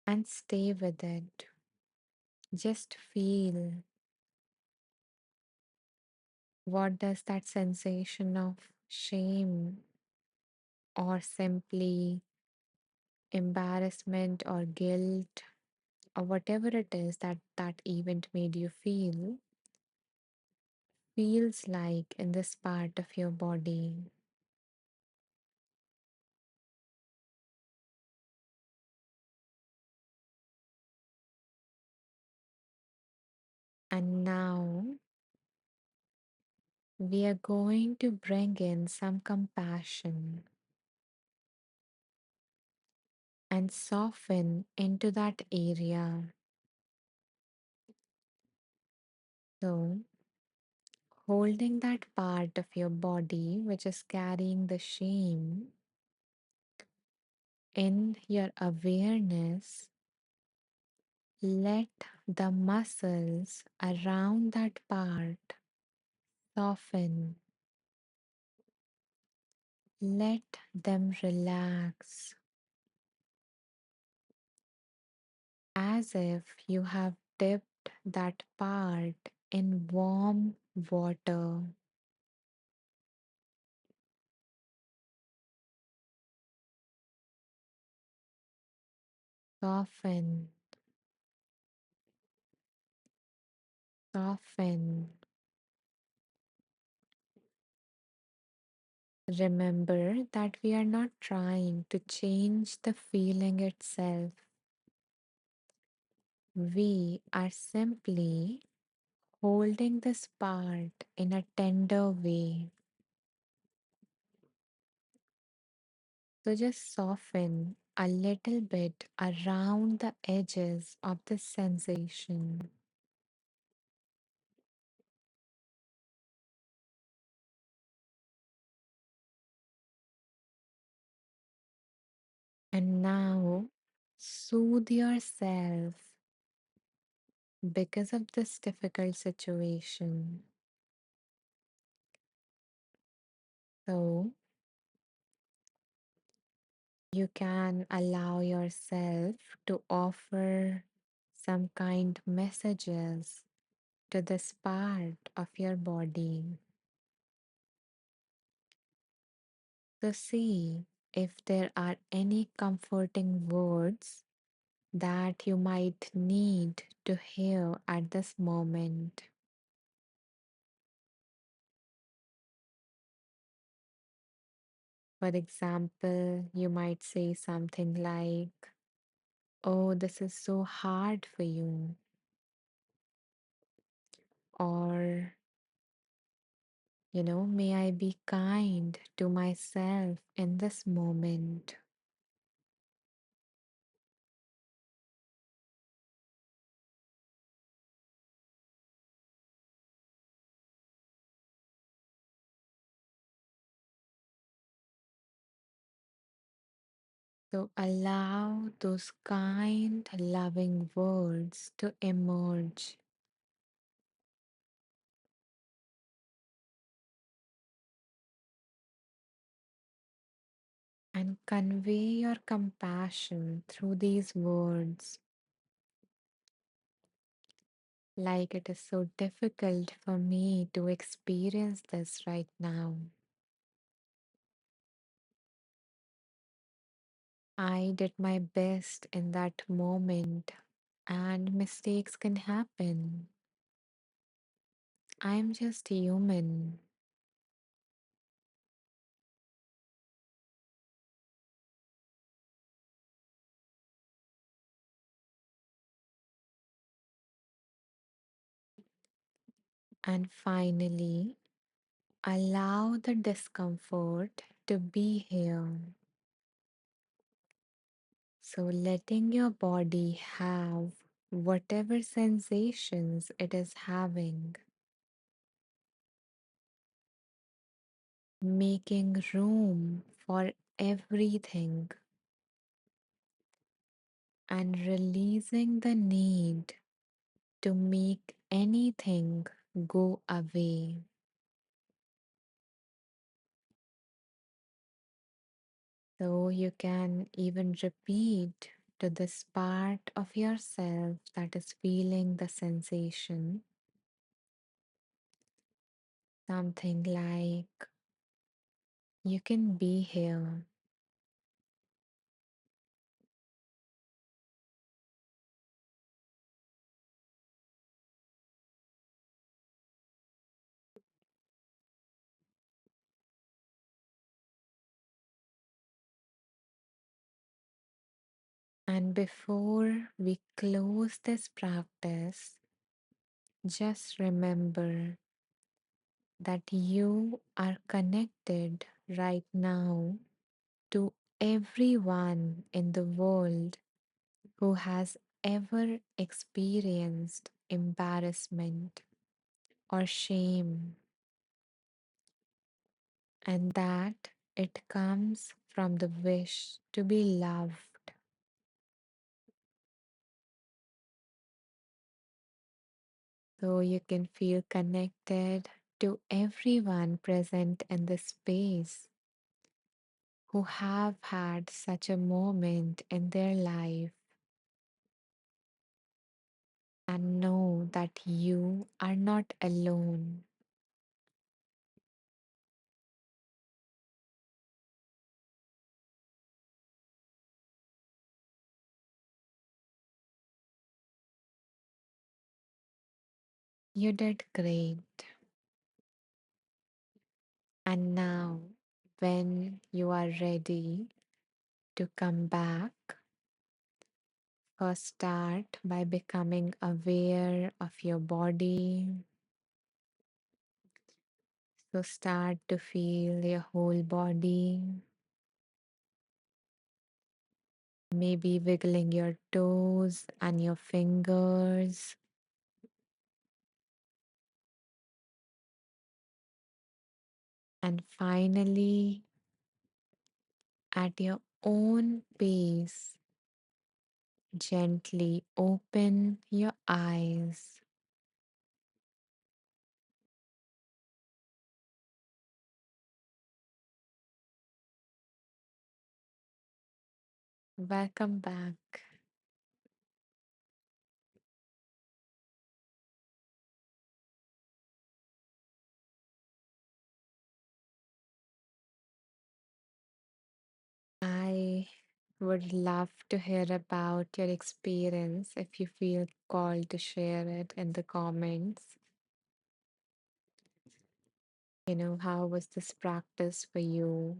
and stay with it. Just feel, what does that sensation of shame or simply embarrassment or guilt or whatever it is that that event made you feel feels like in this part of your body. And now we are going to bring in some compassion and soften into that area. So, holding that part of your body which is carrying the shame in your awareness, let the muscles around that part soften. Let them relax. as if you have dipped that part in warm water. Soften, soften. Remember that we are not trying to change the feeling itself. We are simply holding this part in a tender way. So just soften a little bit around the edges of the sensation. And now soothe yourself because of this difficult situation. So you can allow yourself to offer some kind messages to this part of your body to see if there are any comforting words that you might need to hear at this moment. For example, you might say something like, "Oh, this is so hard for you," or, "May I be kind to myself in this moment." So allow those kind, loving words to emerge and convey your compassion through these words. Like it is so difficult for me to experience this right now. I did my best in that moment, and mistakes can happen. I'm just human. And finally, allow the discomfort to be here. So, letting your body have whatever sensations it is having, making room for everything, and releasing the need to make anything go away. So, you can even repeat to this part of yourself that is feeling the sensation something like, "You can be here." And before we close this practice, just remember that you are connected right now to everyone in the world who has ever experienced embarrassment or shame, and that it comes from the wish to be loved. So you can feel connected to everyone present in this space who have had such a moment in their life. and know that you are not alone. You did great. And now, when you are ready to come back, first start by becoming aware of your body. So start to feel your whole body, maybe wiggling your toes and your fingers. And finally, at your own pace, gently open your eyes. Welcome back. I would love to hear about your experience if you feel called to share it in the comments. How was this practice for you?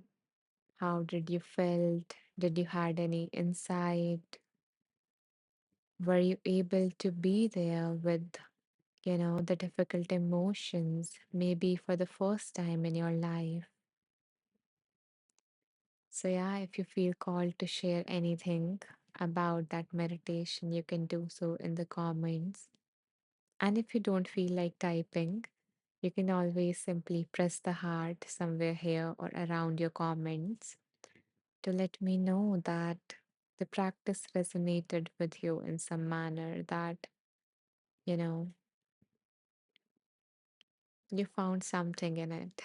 How did you felt? Did you had any insight? Were you able to be there with, the difficult emotions, maybe for the first time in your life? So yeah, if you feel called to share anything about that meditation, you can do so in the comments. And if you don't feel like typing, you can always simply press the heart somewhere here or around your comments to let me know that the practice resonated with you in some manner, that, you know, you found something in it.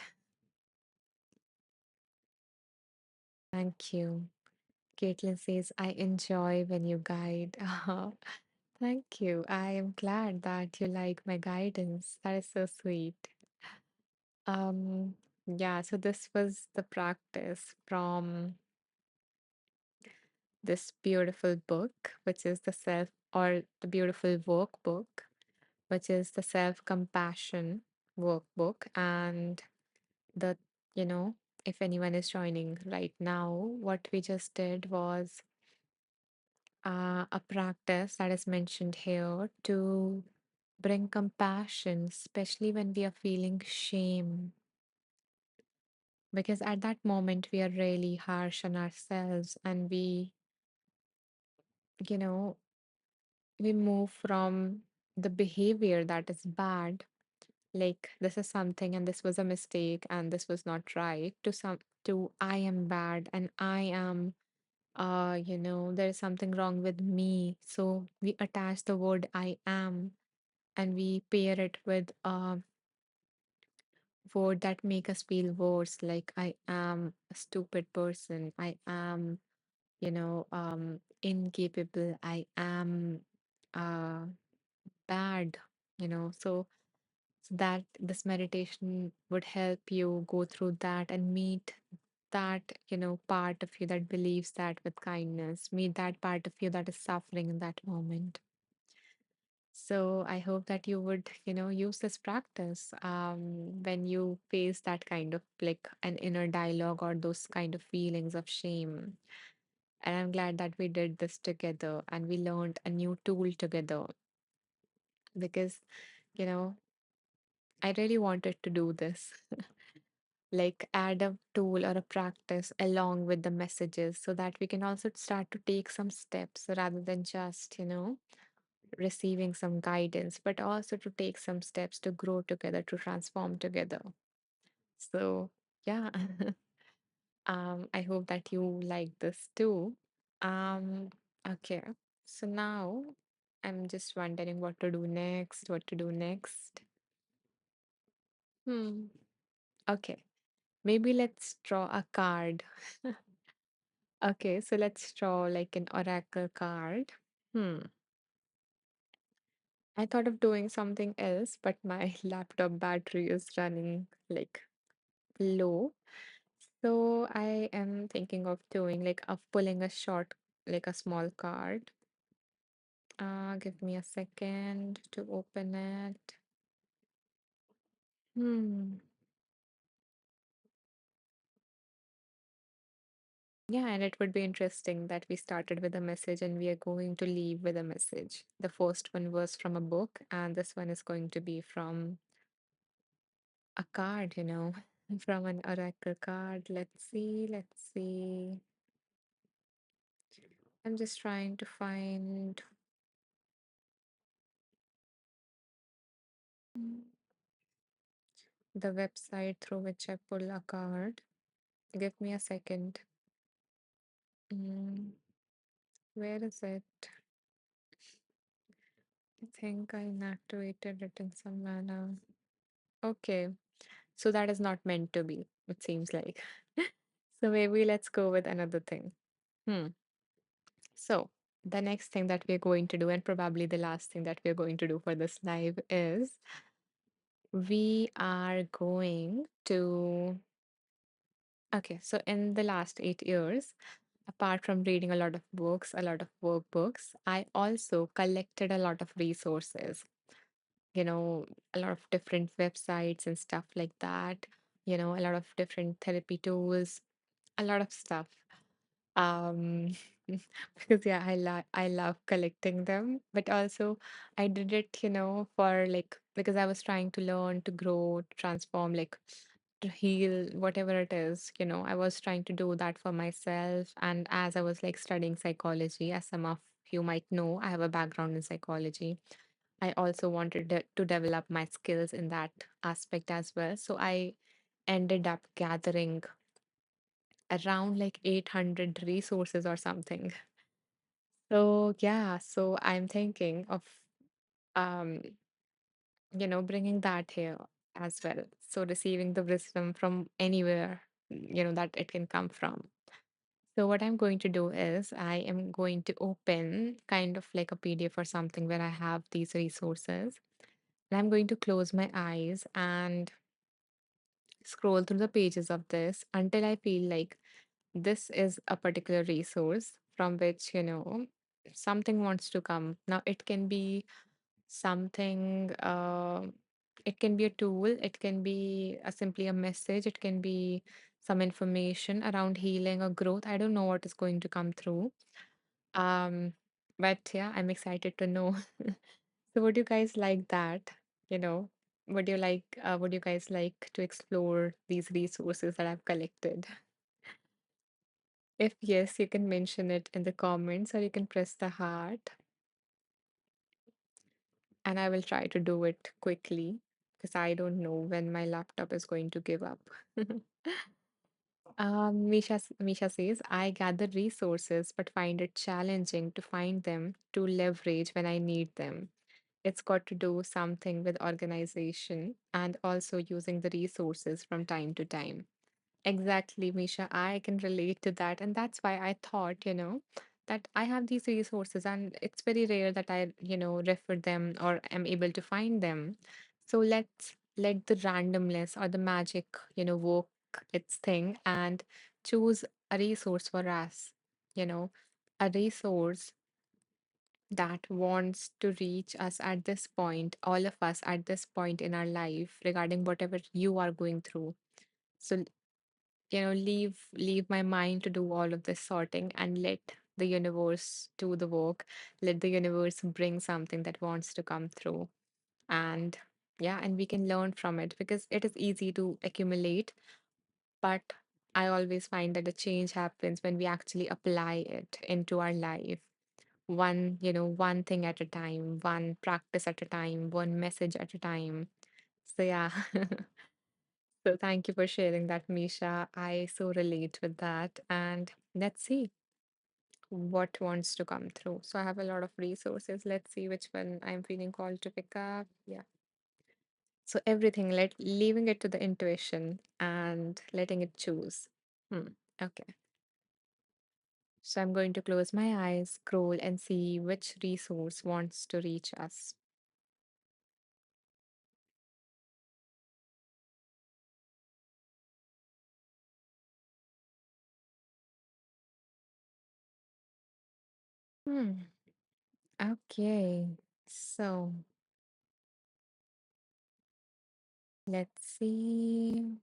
Thank you. Caitlin says, I enjoy when you guide. Thank you. I am glad that you like my guidance. That is so sweet. Um, yeah, so this was the practice from this beautiful book, which is the self or the beautiful workbook, which is the self compassion workbook. And the, you know, if anyone is joining right now, what we just did was a practice that is mentioned here to bring compassion, especially when we are feeling shame. Because at that moment, we are really harsh on ourselves and you know, we move from the behavior that is bad, like this is something and this was a mistake and this was not right, to I am bad and I am there's something wrong with me. So we attach the word I am and we pair it with a word that make us feel worse, like I am a stupid person, I am, incapable, I am uh bad, so that this meditation would help you go through that and meet that, part of you that believes that with kindness, meet that part of you that is suffering in that moment. So I hope that you would, use this practice when you face that kind of like an inner dialogue or those kind of feelings of shame. And I'm glad that we did this together and we learned a new tool together because, you know, I really wanted to do this. Like add a tool or a practice along with the messages so that we can also start to take some steps rather than just, receiving some guidance, but also to take some steps to grow together, to transform together. So, yeah, I hope that you like this too. Um, okay, so now I'm just wondering what to do next, what to do next. Hmm. Okay, maybe let's draw a card. Okay, so let's draw like an oracle card. Hmm. I thought of doing something else, but my laptop battery is running like low. So I am thinking of doing like of pulling a short, like a small card. Give me a second to open it. Hmm. Yeah, and it would be interesting that we started with a message and we are going to leave with a message. The first one was from a book, and this one is going to be from a card, from an oracle card. Let's see, let's see. I'm just trying to find the website through which I pull a card. Give me a second. Mm, where is it? I think I inactivated it in some manner. Okay, so that is not meant to be, it seems like. So maybe let's go with another thing. Hmm. So the next thing that we're going to do, and probably the last thing that we're going to do for this live, is we are going to. Okay, so in the last 8 years, apart from reading a lot of books, a lot of workbooks, I also collected a lot of resources, you know, a lot of different websites and stuff like that, a lot of different therapy tools, a lot of stuff. Um, because yeah, I love collecting them, but also I did it, for like because I was trying to learn, to grow, to transform, like to heal, whatever it is, I was trying to do that for myself. And as I was like studying psychology, as some of you might know, I have a background in psychology. I also wanted to develop my skills in that aspect as well. So I ended up gathering around like 800 resources or something. So yeah, so I'm thinking of um, bringing that here as well. So receiving the wisdom from anywhere, that it can come from. So what I'm going to do is I am going to open kind of like a PDF or something where I have these resources. And I'm going to close my eyes and scroll through the pages of this until I feel like this is a particular resource from which, something wants to come. Now, it can be something, it can be a tool, it can be simply a message, it can be some information around healing or growth. I don't know what is going to come through. Um, but yeah, I'm excited to know. So would you guys like that? You know, would you guys like to explore these resources that I've collected? If yes, you can mention it in the comments or you can press the heart and I will try to do it quickly because I don't know when my laptop is going to give up. Misha says, I gather resources but find it challenging to find them to leverage when I need them. It's got to do something with organization and also using the resources from time to time. Exactly, Misha. I can relate to that. And that's why I thought, that I have these resources and it's very rare that I, refer them or am able to find them. So let's let the randomness or the magic, work its thing and choose a resource for us, you know, a resource that wants to reach us at this point, all of us at this point in our life regarding whatever you are going through. So leave my mind to do all of this sorting and let the universe do the work. Let the universe bring something that wants to come through. And yeah, and we can learn from it because it is easy to accumulate, but I always find that the change happens when we actually apply it into our life. One thing at a time, one practice at a time, one message at a time. So yeah. So thank you for sharing that, Misha. I so relate with that. And let's see what wants to come through. So I have a lot of resources. Let's see which one I'm feeling called to pick up. Yeah. So everything, leaving it to the intuition and letting it choose. Okay. So I'm going to close my eyes, scroll, and see which resource wants to reach us. Hmm. Okay. So let's see.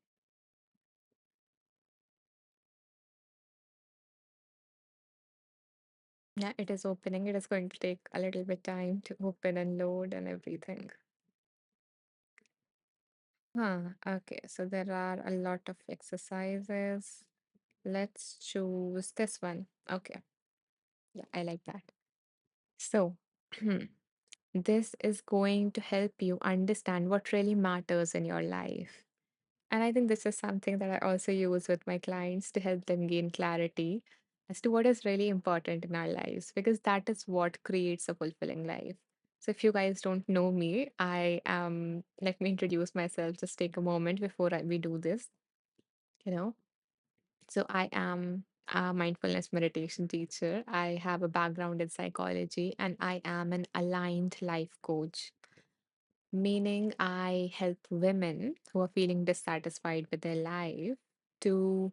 Yeah, it is opening. It is going to take a little bit time to open and load and everything. Huh. Okay. So there are a lot of exercises. Let's choose this one. Okay. Yeah, I like that. So, this is going to help you understand what really matters in your life. And I think this is something that I also use with my clients to help them gain clarity as to what is really important in our lives, because that is what creates a fulfilling life. So, if you guys don't know me, let me introduce myself. Just take a moment before we do this. You know, so I am a mindfulness meditation teacher. I have a background in psychology and I am an aligned life coach, meaning I help women who are feeling dissatisfied with their life to,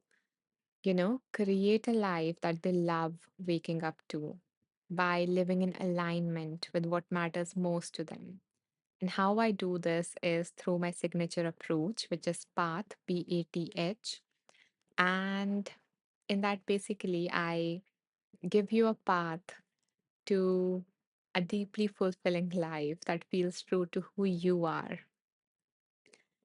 create a life that they love waking up to by living in alignment with what matters most to them. And how I do this is through my signature approach, which is PATH, PATH. And in that, basically, I give you a path to a deeply fulfilling life that feels true to who you are.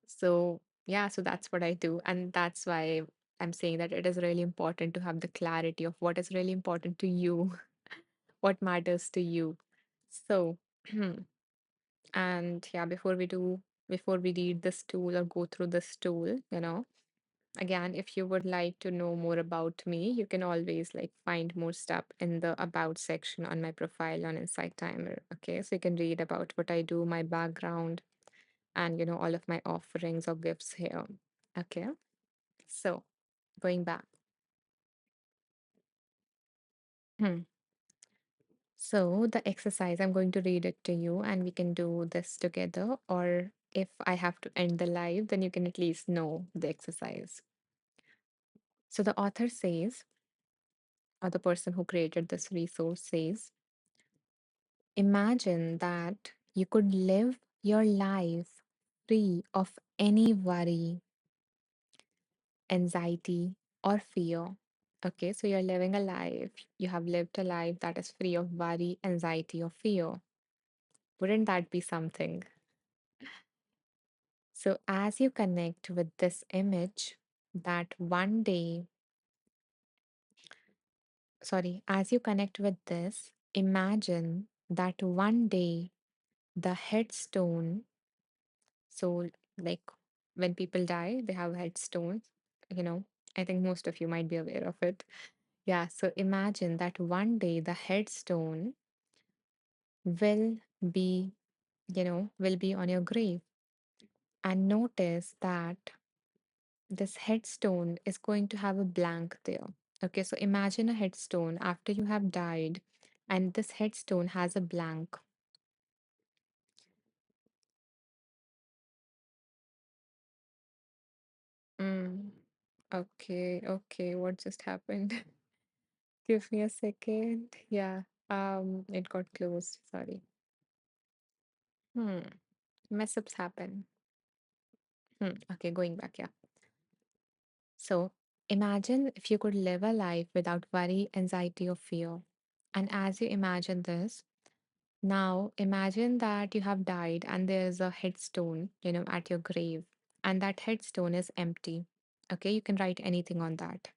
So, yeah, so that's what I do. And that's why I'm saying that it is really important to have the clarity of what is really important to you, what matters to you. So, and yeah, before we read this tool or go through this tool, again, if you would like to know more about me, you can always like find more stuff in the about section on my profile on Insight Timer. Okay, so you can read about what I do, my background, and all of my offerings or gifts here. Okay, so going back. Hmm. So the exercise, I'm going to read it to you, and we can do this together. Or if I have to end the live, then you can at least know the exercise. So the author says, or the person who created this resource says, imagine that you could live your life free of any worry, anxiety, or fear. Okay, so you're living a life, you have lived a life that is free of worry, anxiety, or fear. Wouldn't that be something? So, as you connect with this image, that one day, as you connect with this, imagine that one day the headstone. So, like when people die, they have headstones. You know, I think most of you might be aware of it. Yeah, so imagine that one day the headstone will be, will be on your grave. And notice that this headstone is going to have a blank there. Okay, so imagine a headstone after you have died, and this headstone has a blank. Mm. Okay, okay, what just happened? Give me a second. Yeah, it got closed. Sorry. Hmm. Mess ups happen. Okay, going back. Yeah. So imagine if you could live a life without worry, anxiety, or fear. And as you imagine this, now imagine that you have died and there's a headstone, at your grave, and that headstone is empty. Okay, you can write anything on that.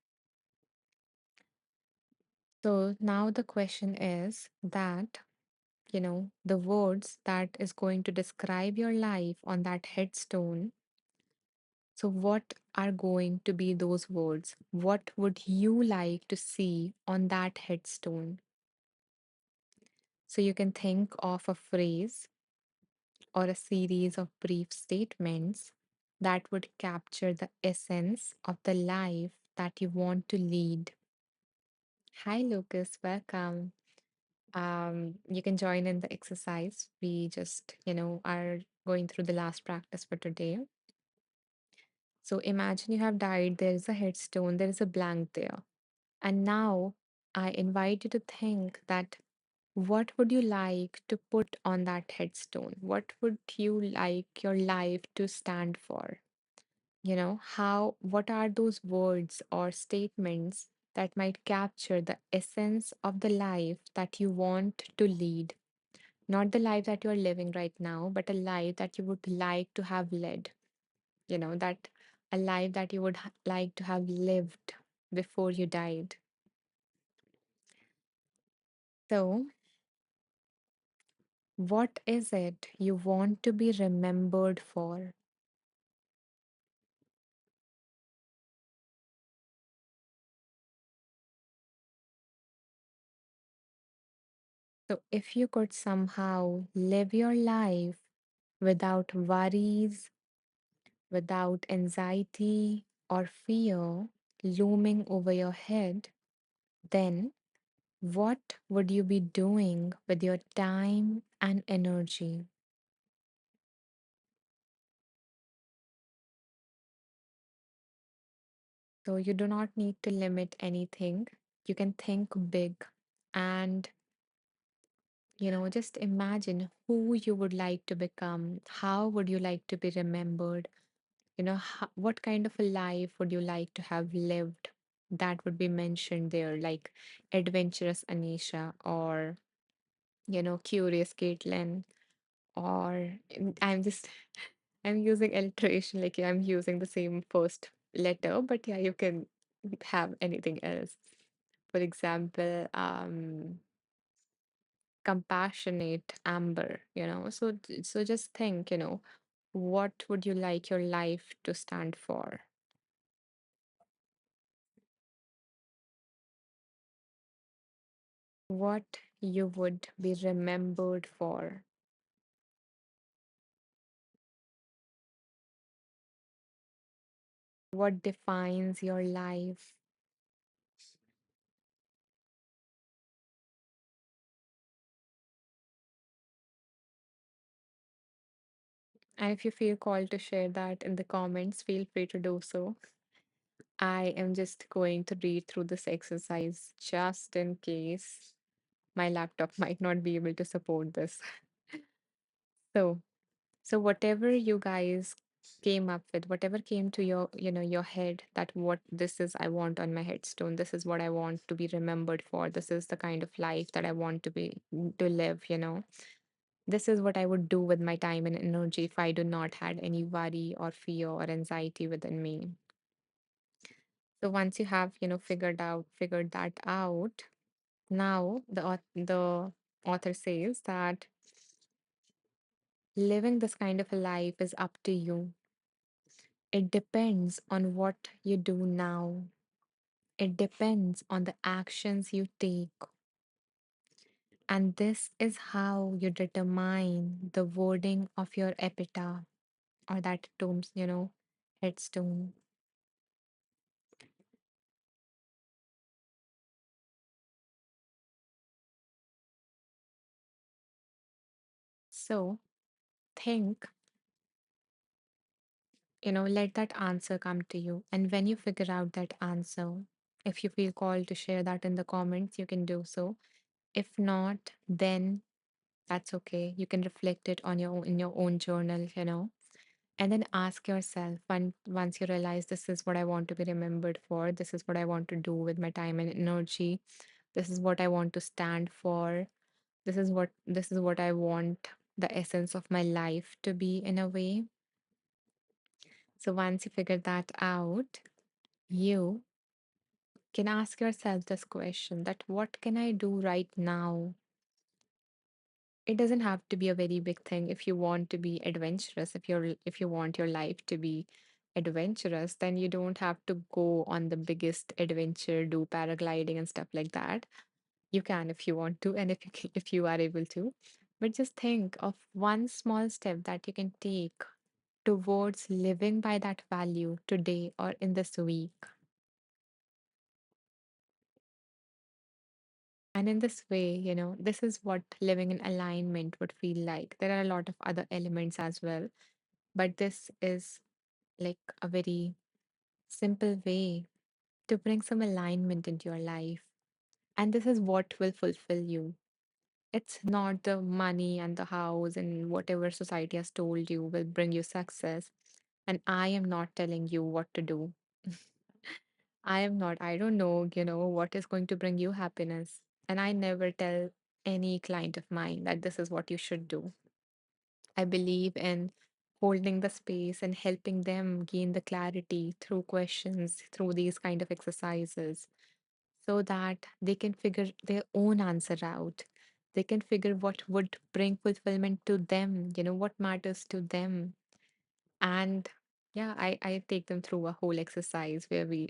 So now the question is that the words that is going to describe your life on that headstone. So, what are going to be those words? What would you like to see on that headstone? So, you can think of a phrase or a series of brief statements that would capture the essence of the life that you want to lead. Hi, Lucas, welcome. You can join in the exercise. We just, are going through the last practice for today. So imagine you have died, there is a headstone, there is a blank there. And now I invite you to think that what would you like to put on that headstone? What would you like your life to stand for? What are those words or statements that might capture the essence of the life that you want to lead? Not the life that you're living right now, but a life that you would like to have led, that a life that you would like to have lived before you died. So, what is it you want to be remembered for? So, if you could somehow live your life without worries, without anxiety or fear looming over your head, then what would you be doing with your time and energy? So, you do not need to limit anything. You can think big and just imagine who you would like to become. How would you like to be remembered? What kind of a life would you like to have lived? That would be mentioned there, like adventurous Anisha, or curious Caitlin, or I'm just I'm using alliteration, like I'm using the same first letter, but yeah, you can have anything else. For example, compassionate Amber, so just think, what would you like your life to stand for? What you would be remembered for? What defines your life? And if you feel called to share that in the comments, feel free to do so. I am just going to read through this exercise just in case my laptop might not be able to support this. So, so whatever you guys came up with, whatever came to your head, that what this is I want on my headstone, this is what I want to be remembered for, this is the kind of life that I want to live. This is what I would do with my time and energy if I do not had any worry or fear or anxiety within me. So once you have, figured that out, now the author says that living this kind of a life is up to you. It depends on what you do now. It depends on the actions you take. And this is how you determine the wording of your epitaph, or that headstone. So think, let that answer come to you. And when you figure out that answer, if you feel called to share that in the comments, you can do so. If not, then that's okay. You can reflect it on your own, in your own journal. And then ask yourself, once you realize this is what I want to be remembered for, this is what I want to do with my time and energy, this is what I want to stand for, this is what I want the essence of my life to be, in a way. So once you figure that out, you can ask yourself this question, that what can I do right now? It doesn't have to be a very big thing. If you want to be adventurous, if you want your life to be adventurous, then you don't have to go on the biggest adventure, do paragliding and stuff like that. You can if you want to, and if you are able to. But just think of one small step that you can take towards living by that value today or in this week. And in this way, this is what living in alignment would feel like. There are a lot of other elements as well, but this is like a very simple way to bring some alignment into your life. And this is what will fulfill you. It's not the money and the house and whatever society has told you will bring you success. And I am not telling you what to do. I am not. I don't know, what is going to bring you happiness. And I never tell any client of mine that this is what you should do. I believe in holding the space and helping them gain the clarity through questions, through these kind of exercises, so that they can figure their own answer out. They can figure what would bring fulfillment to them, what matters to them. And yeah, I take them through a whole exercise where we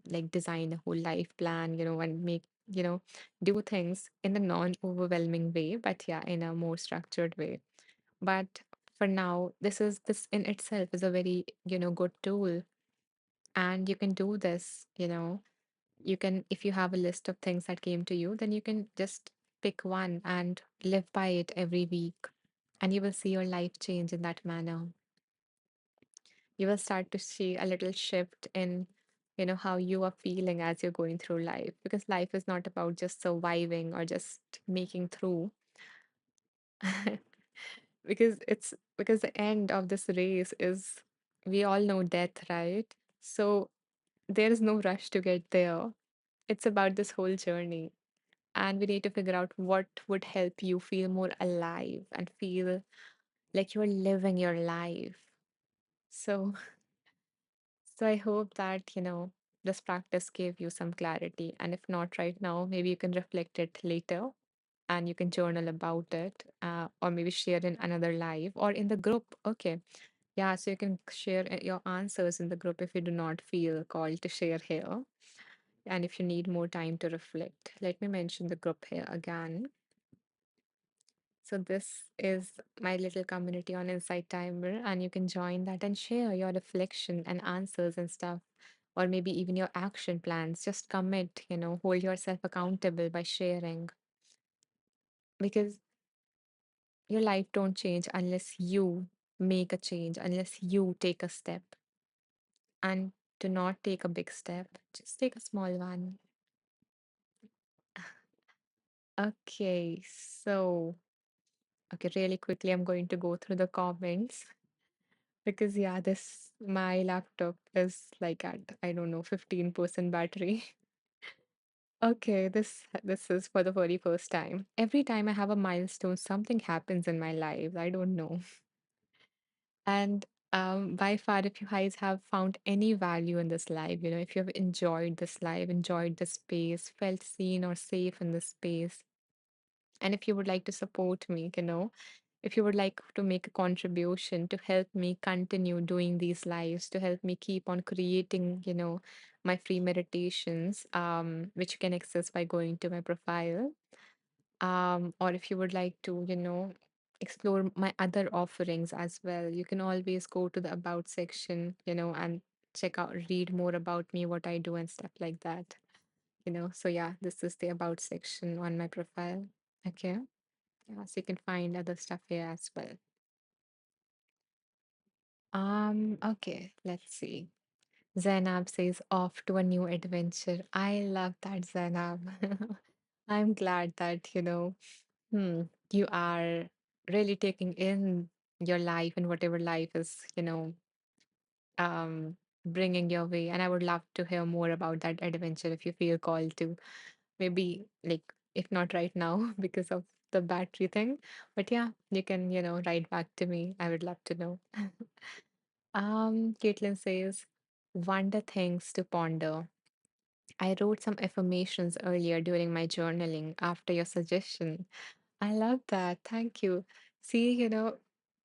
like design a whole life plan, and make, do things in a non-overwhelming way, but yeah, in a more structured way. But for now, this in itself is a very, good tool. And you can do this, you can, if you have a list of things that came to you, then you can just pick one and live by it every week. And you will see your life change in that manner. You will start to see a little shift in, how you are feeling as you're going through life. Because life is not about just surviving or just making through. Because the end of this race is, we all know, death, right? So there is no rush to get there. It's about this whole journey. And we need to figure out what would help you feel more alive and feel like you're living your life. So, so I hope that, this practice gave you some clarity. And if not right now, maybe you can reflect it later and you can journal about it, or maybe share in another live or in the group. Okay. Yeah. So you can share your answers in the group if you do not feel called to share here. And if you need more time to reflect, let me mention the group here again. So this is my little community on Insight Timer, and you can join that and share your reflection and answers and stuff, or maybe even your action plans. Just commit, hold yourself accountable by sharing, because your life don't change unless you make a change, unless you take a step. And to not take a big step, just take a small one. Okay, so okay, really quickly, I'm going to go through the comments. Because yeah, this my laptop is like at, I don't know, 15% battery. Okay, this is for the very first time. Every time I have a milestone, something happens in my life. I don't know. And by far, if you guys have found any value in this life, if you have enjoyed this life, enjoyed the space, felt seen or safe in this space, and if you would like to support me, if you would like to make a contribution to help me continue doing these lives, to help me keep on creating, my free meditations, which you can access by going to my profile. Or if you would like to, explore my other offerings as well, you can always go to the about section, and check out, read more about me, what I do, and stuff like that. So yeah, this is the about section on my profile. Okay. Yeah, so you can find other stuff here as well. Okay, let's see. Zainab says off to a new adventure. I love that, Zainab. I'm glad that, you are really taking in your life and whatever life is, um, bringing your way. And I would love to hear more about that adventure if you feel called to. Maybe, like, if not right now because of the battery thing, but yeah, you can, write back to me. I would love to know. Caitlin says, wonder things to ponder. I wrote some affirmations earlier during my journaling after your suggestion. I love that. Thank you. See,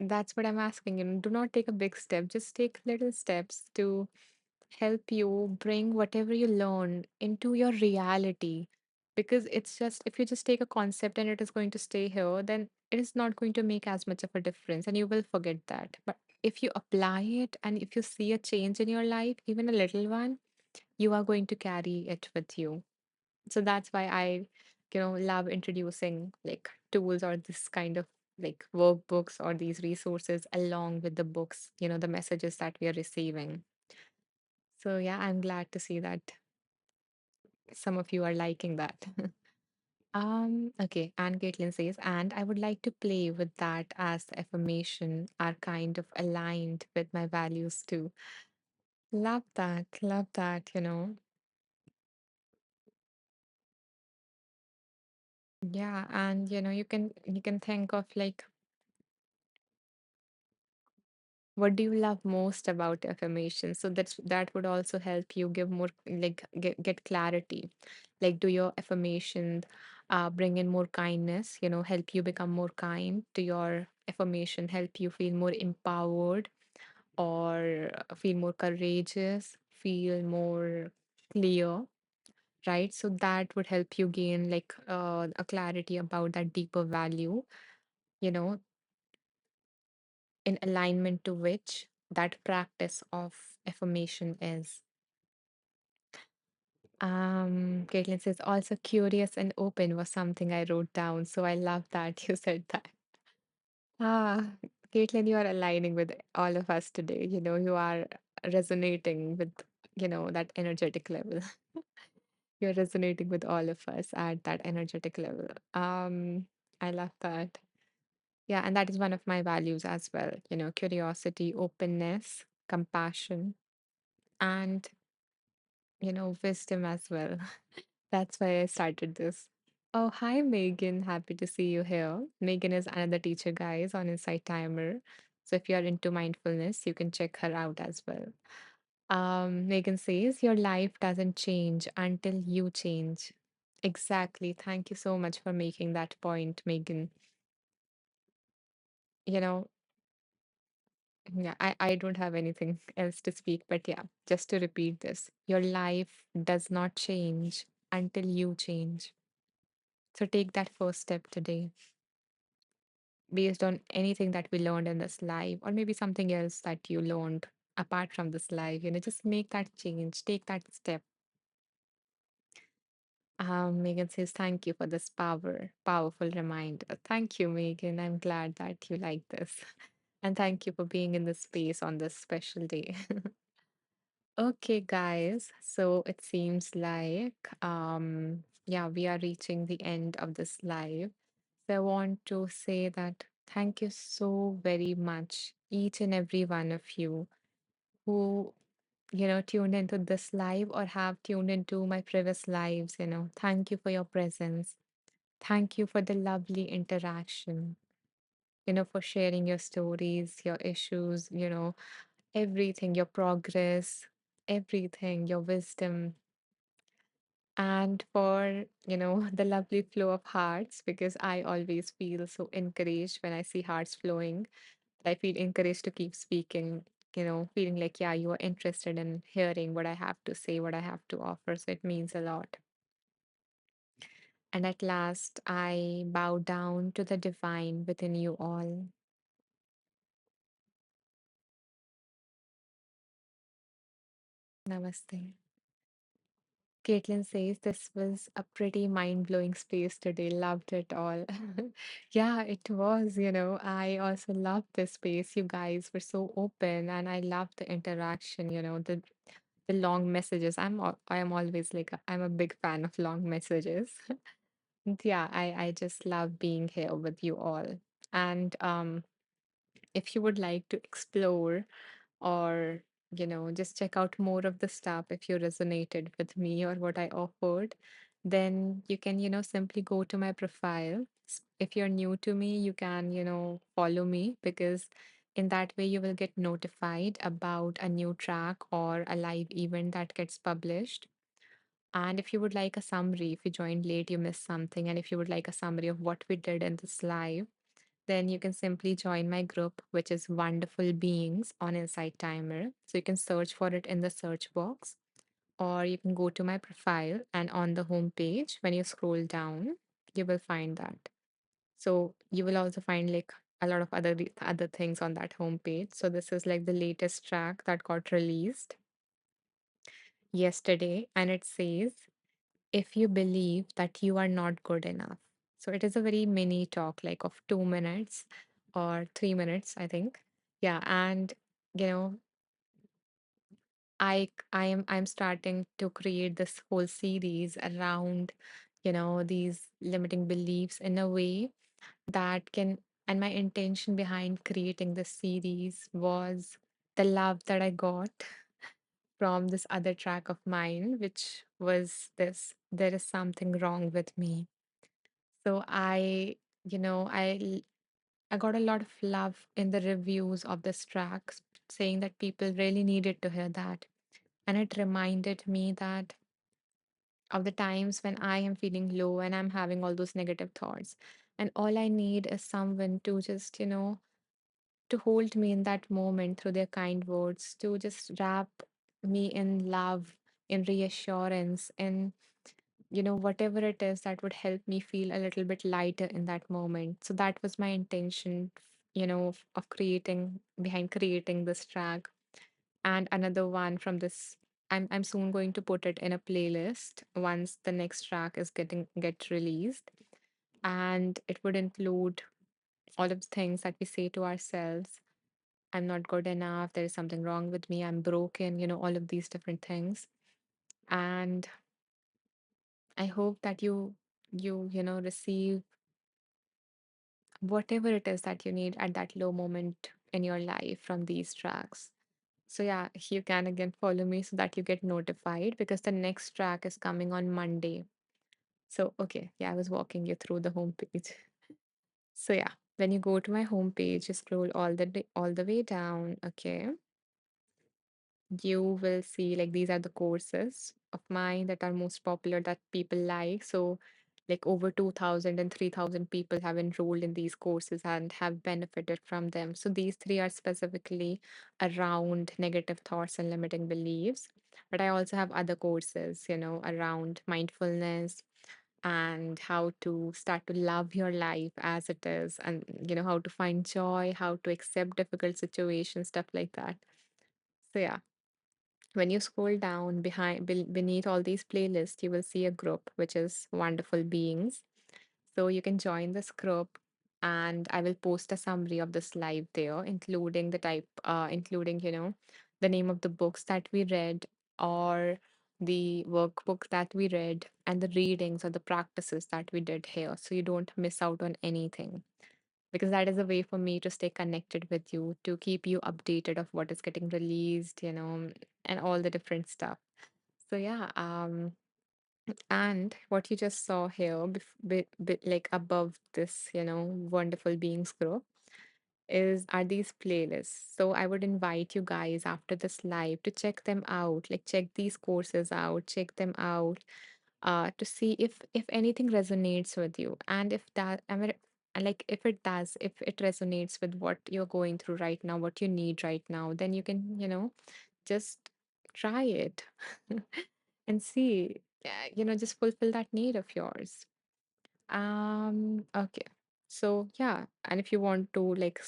that's what I'm asking. Do not take a big step, just take little steps to help you bring whatever you learn into your reality. Because it's just, if you just take a concept and it is going to stay here, then it is not going to make as much of a difference and you will forget that. But if you apply it and if you see a change in your life, even a little one, you are going to carry it with you. So that's why I, love introducing like tools or this kind of like workbooks or these resources along with the books, the messages that we are receiving. So yeah, I'm glad to see that some of you are liking that. Okay, and Caitlin says, and I would like to play with that as the affirmation are kind of aligned with my values too. Love that, you know. Yeah, and you know, you can think of like what do you love most about affirmation? So that would also help you give more like get clarity. Like do your affirmation bring in more kindness, you know, help you become more kind? Do your affirmation help you feel more empowered or feel more courageous, feel more clear, right? So that would help you gain like a clarity about that deeper value, you know, in alignment to which that practice of affirmation is. Caitlin says also curious and open was something I wrote down. So I love that you said that. Ah, Caitlin, you are aligning with all of us today. You know, you are resonating with, you know, that energetic level. You're resonating with all of us at that energetic level. I love that. Yeah, and that is one of my values as well. You know, curiosity, openness, compassion, and you know, wisdom as well. That's why I started this. Oh, hi, Megan. Happy to see you here. Megan is another teacher, guys, on Insight Timer. So if you're into mindfulness, you can check her out as well. Megan says, Your life doesn't change until you change. Exactly. Thank you so much for making that point, Megan. You know, yeah, I don't have anything else to speak, but yeah, just to repeat this, your life does not change until you change. So take that first step today based on anything that we learned in this life, or maybe something else that you learned apart from this life. You know, just make that change, take that step. Megan says, Thank you for this powerful reminder. Thank you, Megan. I'm glad that you like this. And thank you for being in this space on this special day. Okay, guys. So it seems like yeah, we are reaching the end of this live. So I want to say that thank you so very much, each and every one of you who, you know, tuned into this live or have tuned into my previous lives, you know. Thank you for your presence. Thank you for the lovely interaction, you know, for sharing your stories, your issues, you know, everything, your progress, everything, your wisdom, and for, you know, the lovely flow of hearts, because I always feel so encouraged when I see hearts flowing. I feel encouraged to keep speaking, you know, feeling like, yeah, you are interested in hearing what I have to say, what I have to offer. So it means a lot. And at last, I bow down to the divine within you all. Namaste. Caitlin says this was a pretty mind-blowing space today. Loved it all. Yeah, it was, you know. I also loved this space. You guys were so open and I loved the interaction, you know, the long messages. I am always like I'm a big fan of long messages. And yeah, I just love being here with you all. And if you would like to explore or you know just check out more of the stuff if you resonated with me or what I offered, then you can you know simply go to my profile. If you're new to me, you can you know follow me, because in that way you will get notified about a new track or a live event that gets published. And if you would like a summary, if you joined late you missed something, and if you would like a summary of what we did in this live, then you can simply join my group, which is Wonderful Beings on Insight Timer. So you can search for it in the search box, or you can go to my profile and on the home page, when you scroll down, you will find that. So you will also find like a lot of other things on that home page. So this is like the latest track that got released yesterday, and it says, If you believe that you are not good enough. So it is a very mini talk, like of 2 minutes or 3 minutes, I think. Yeah, and you know, I'm starting to create this whole series around these limiting beliefs in a way that can. And my intention behind creating this series was the love that I got from this other track of mine, which was this: there is something wrong with me. So you know, I got a lot of love in the reviews of this track, saying that people really needed to hear that. And it reminded me that of the times when I am feeling low and I'm having all those negative thoughts. And all I need is someone to just, to hold me in that moment through their kind words, to just wrap me in love, in reassurance, in, whatever it is that would help me feel a little bit lighter in that moment. So that was my intention, of creating, behind creating this track. And another one from this, I'm soon going to put it in a playlist once the next track is get released. And it would include all of the things that we say to ourselves. I'm not good enough, there is something wrong with me, I'm broken, all of these different things. And I hope that you receive whatever it is that you need at that low moment in your life from these tracks. So yeah, you can again follow me so that you get notified, because the next track is coming on Monday. So okay, yeah, I was walking you through the homepage. So yeah, when you go to my homepage, you scroll all the way down, okay, you will see like these are the courses of mine that are most popular that people like. So like over 2000 and 3000 people have enrolled in these courses and have benefited from them. So these three are specifically around negative thoughts and limiting beliefs. But I also have other courses, around mindfulness and how to start to love your life as it is, and how to find joy, how to accept difficult situations, stuff like that. So yeah, when you scroll down beneath all these playlists, you will see a group which is Wonderful Beings. So you can join this group, and I will post a summary of this live there, including including the name of the books that we read, or the workbook that we read, and the readings or the practices that we did here, so you don't miss out on anything, because that is a way for me to stay connected with you, to keep you updated of what is getting released, and all the different stuff. So yeah, and what you just saw here, like above this, Wonderful Beings group, is are these playlists. So I would invite you guys after this live to check them out, like check these courses out, check them out, to see if anything resonates with you, and if that I mean, like if it does, if it resonates with what you're going through right now, what you need right now, then you can just try it and see, just fulfill that need of yours. Okay. So yeah, and if you want to like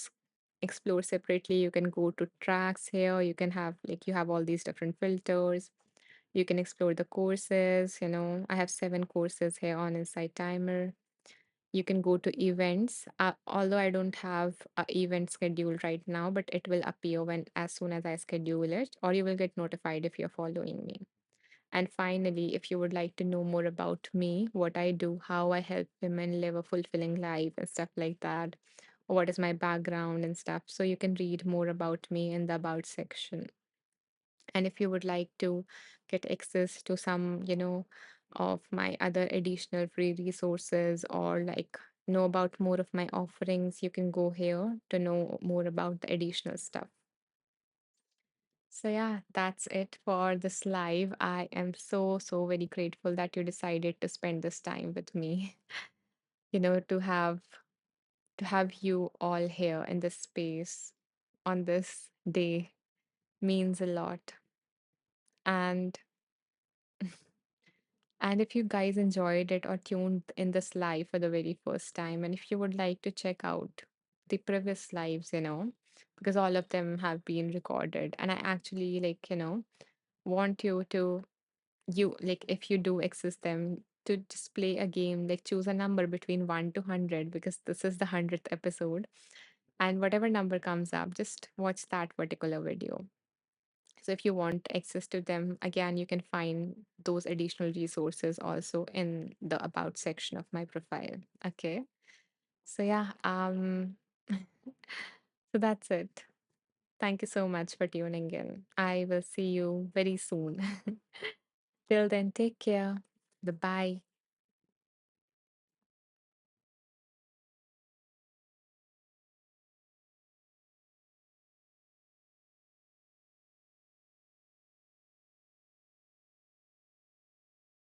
explore separately, you can go to tracks here. You can have like you have all these different filters. You can explore the courses. I have 7 courses here on Insight Timer. You can go to events. Although I don't have a event scheduled right now, but it will appear when as soon as I schedule it, or you will get notified if you're following me. And finally, if you would like to know more about me, what I do, how I help women live a fulfilling life and stuff like that, or what is my background and stuff, so you can read more about me in the About section. And if you would like to get access to some, of my other additional free resources, or like know about more of my offerings, you can go here to know more about the additional stuff. So yeah, that's it for this live. I am so very grateful that you decided to spend this time with me. To have you all here in this space on this day means a lot. And and if you guys enjoyed it or tuned in this live for the very first time, and if you would like to check out the previous lives, because all of them have been recorded, and I actually like, want you to you like if you do access them to just play a game, like choose a number between 1 to 100, because this is the 100th episode, and whatever number comes up, just watch that particular video. So if you want access to them, again, you can find those additional resources also in the about section of my profile. Okay. So yeah, so that's it. Thank you so much for tuning in. I will see you very soon. Till then, take care. Bye bye.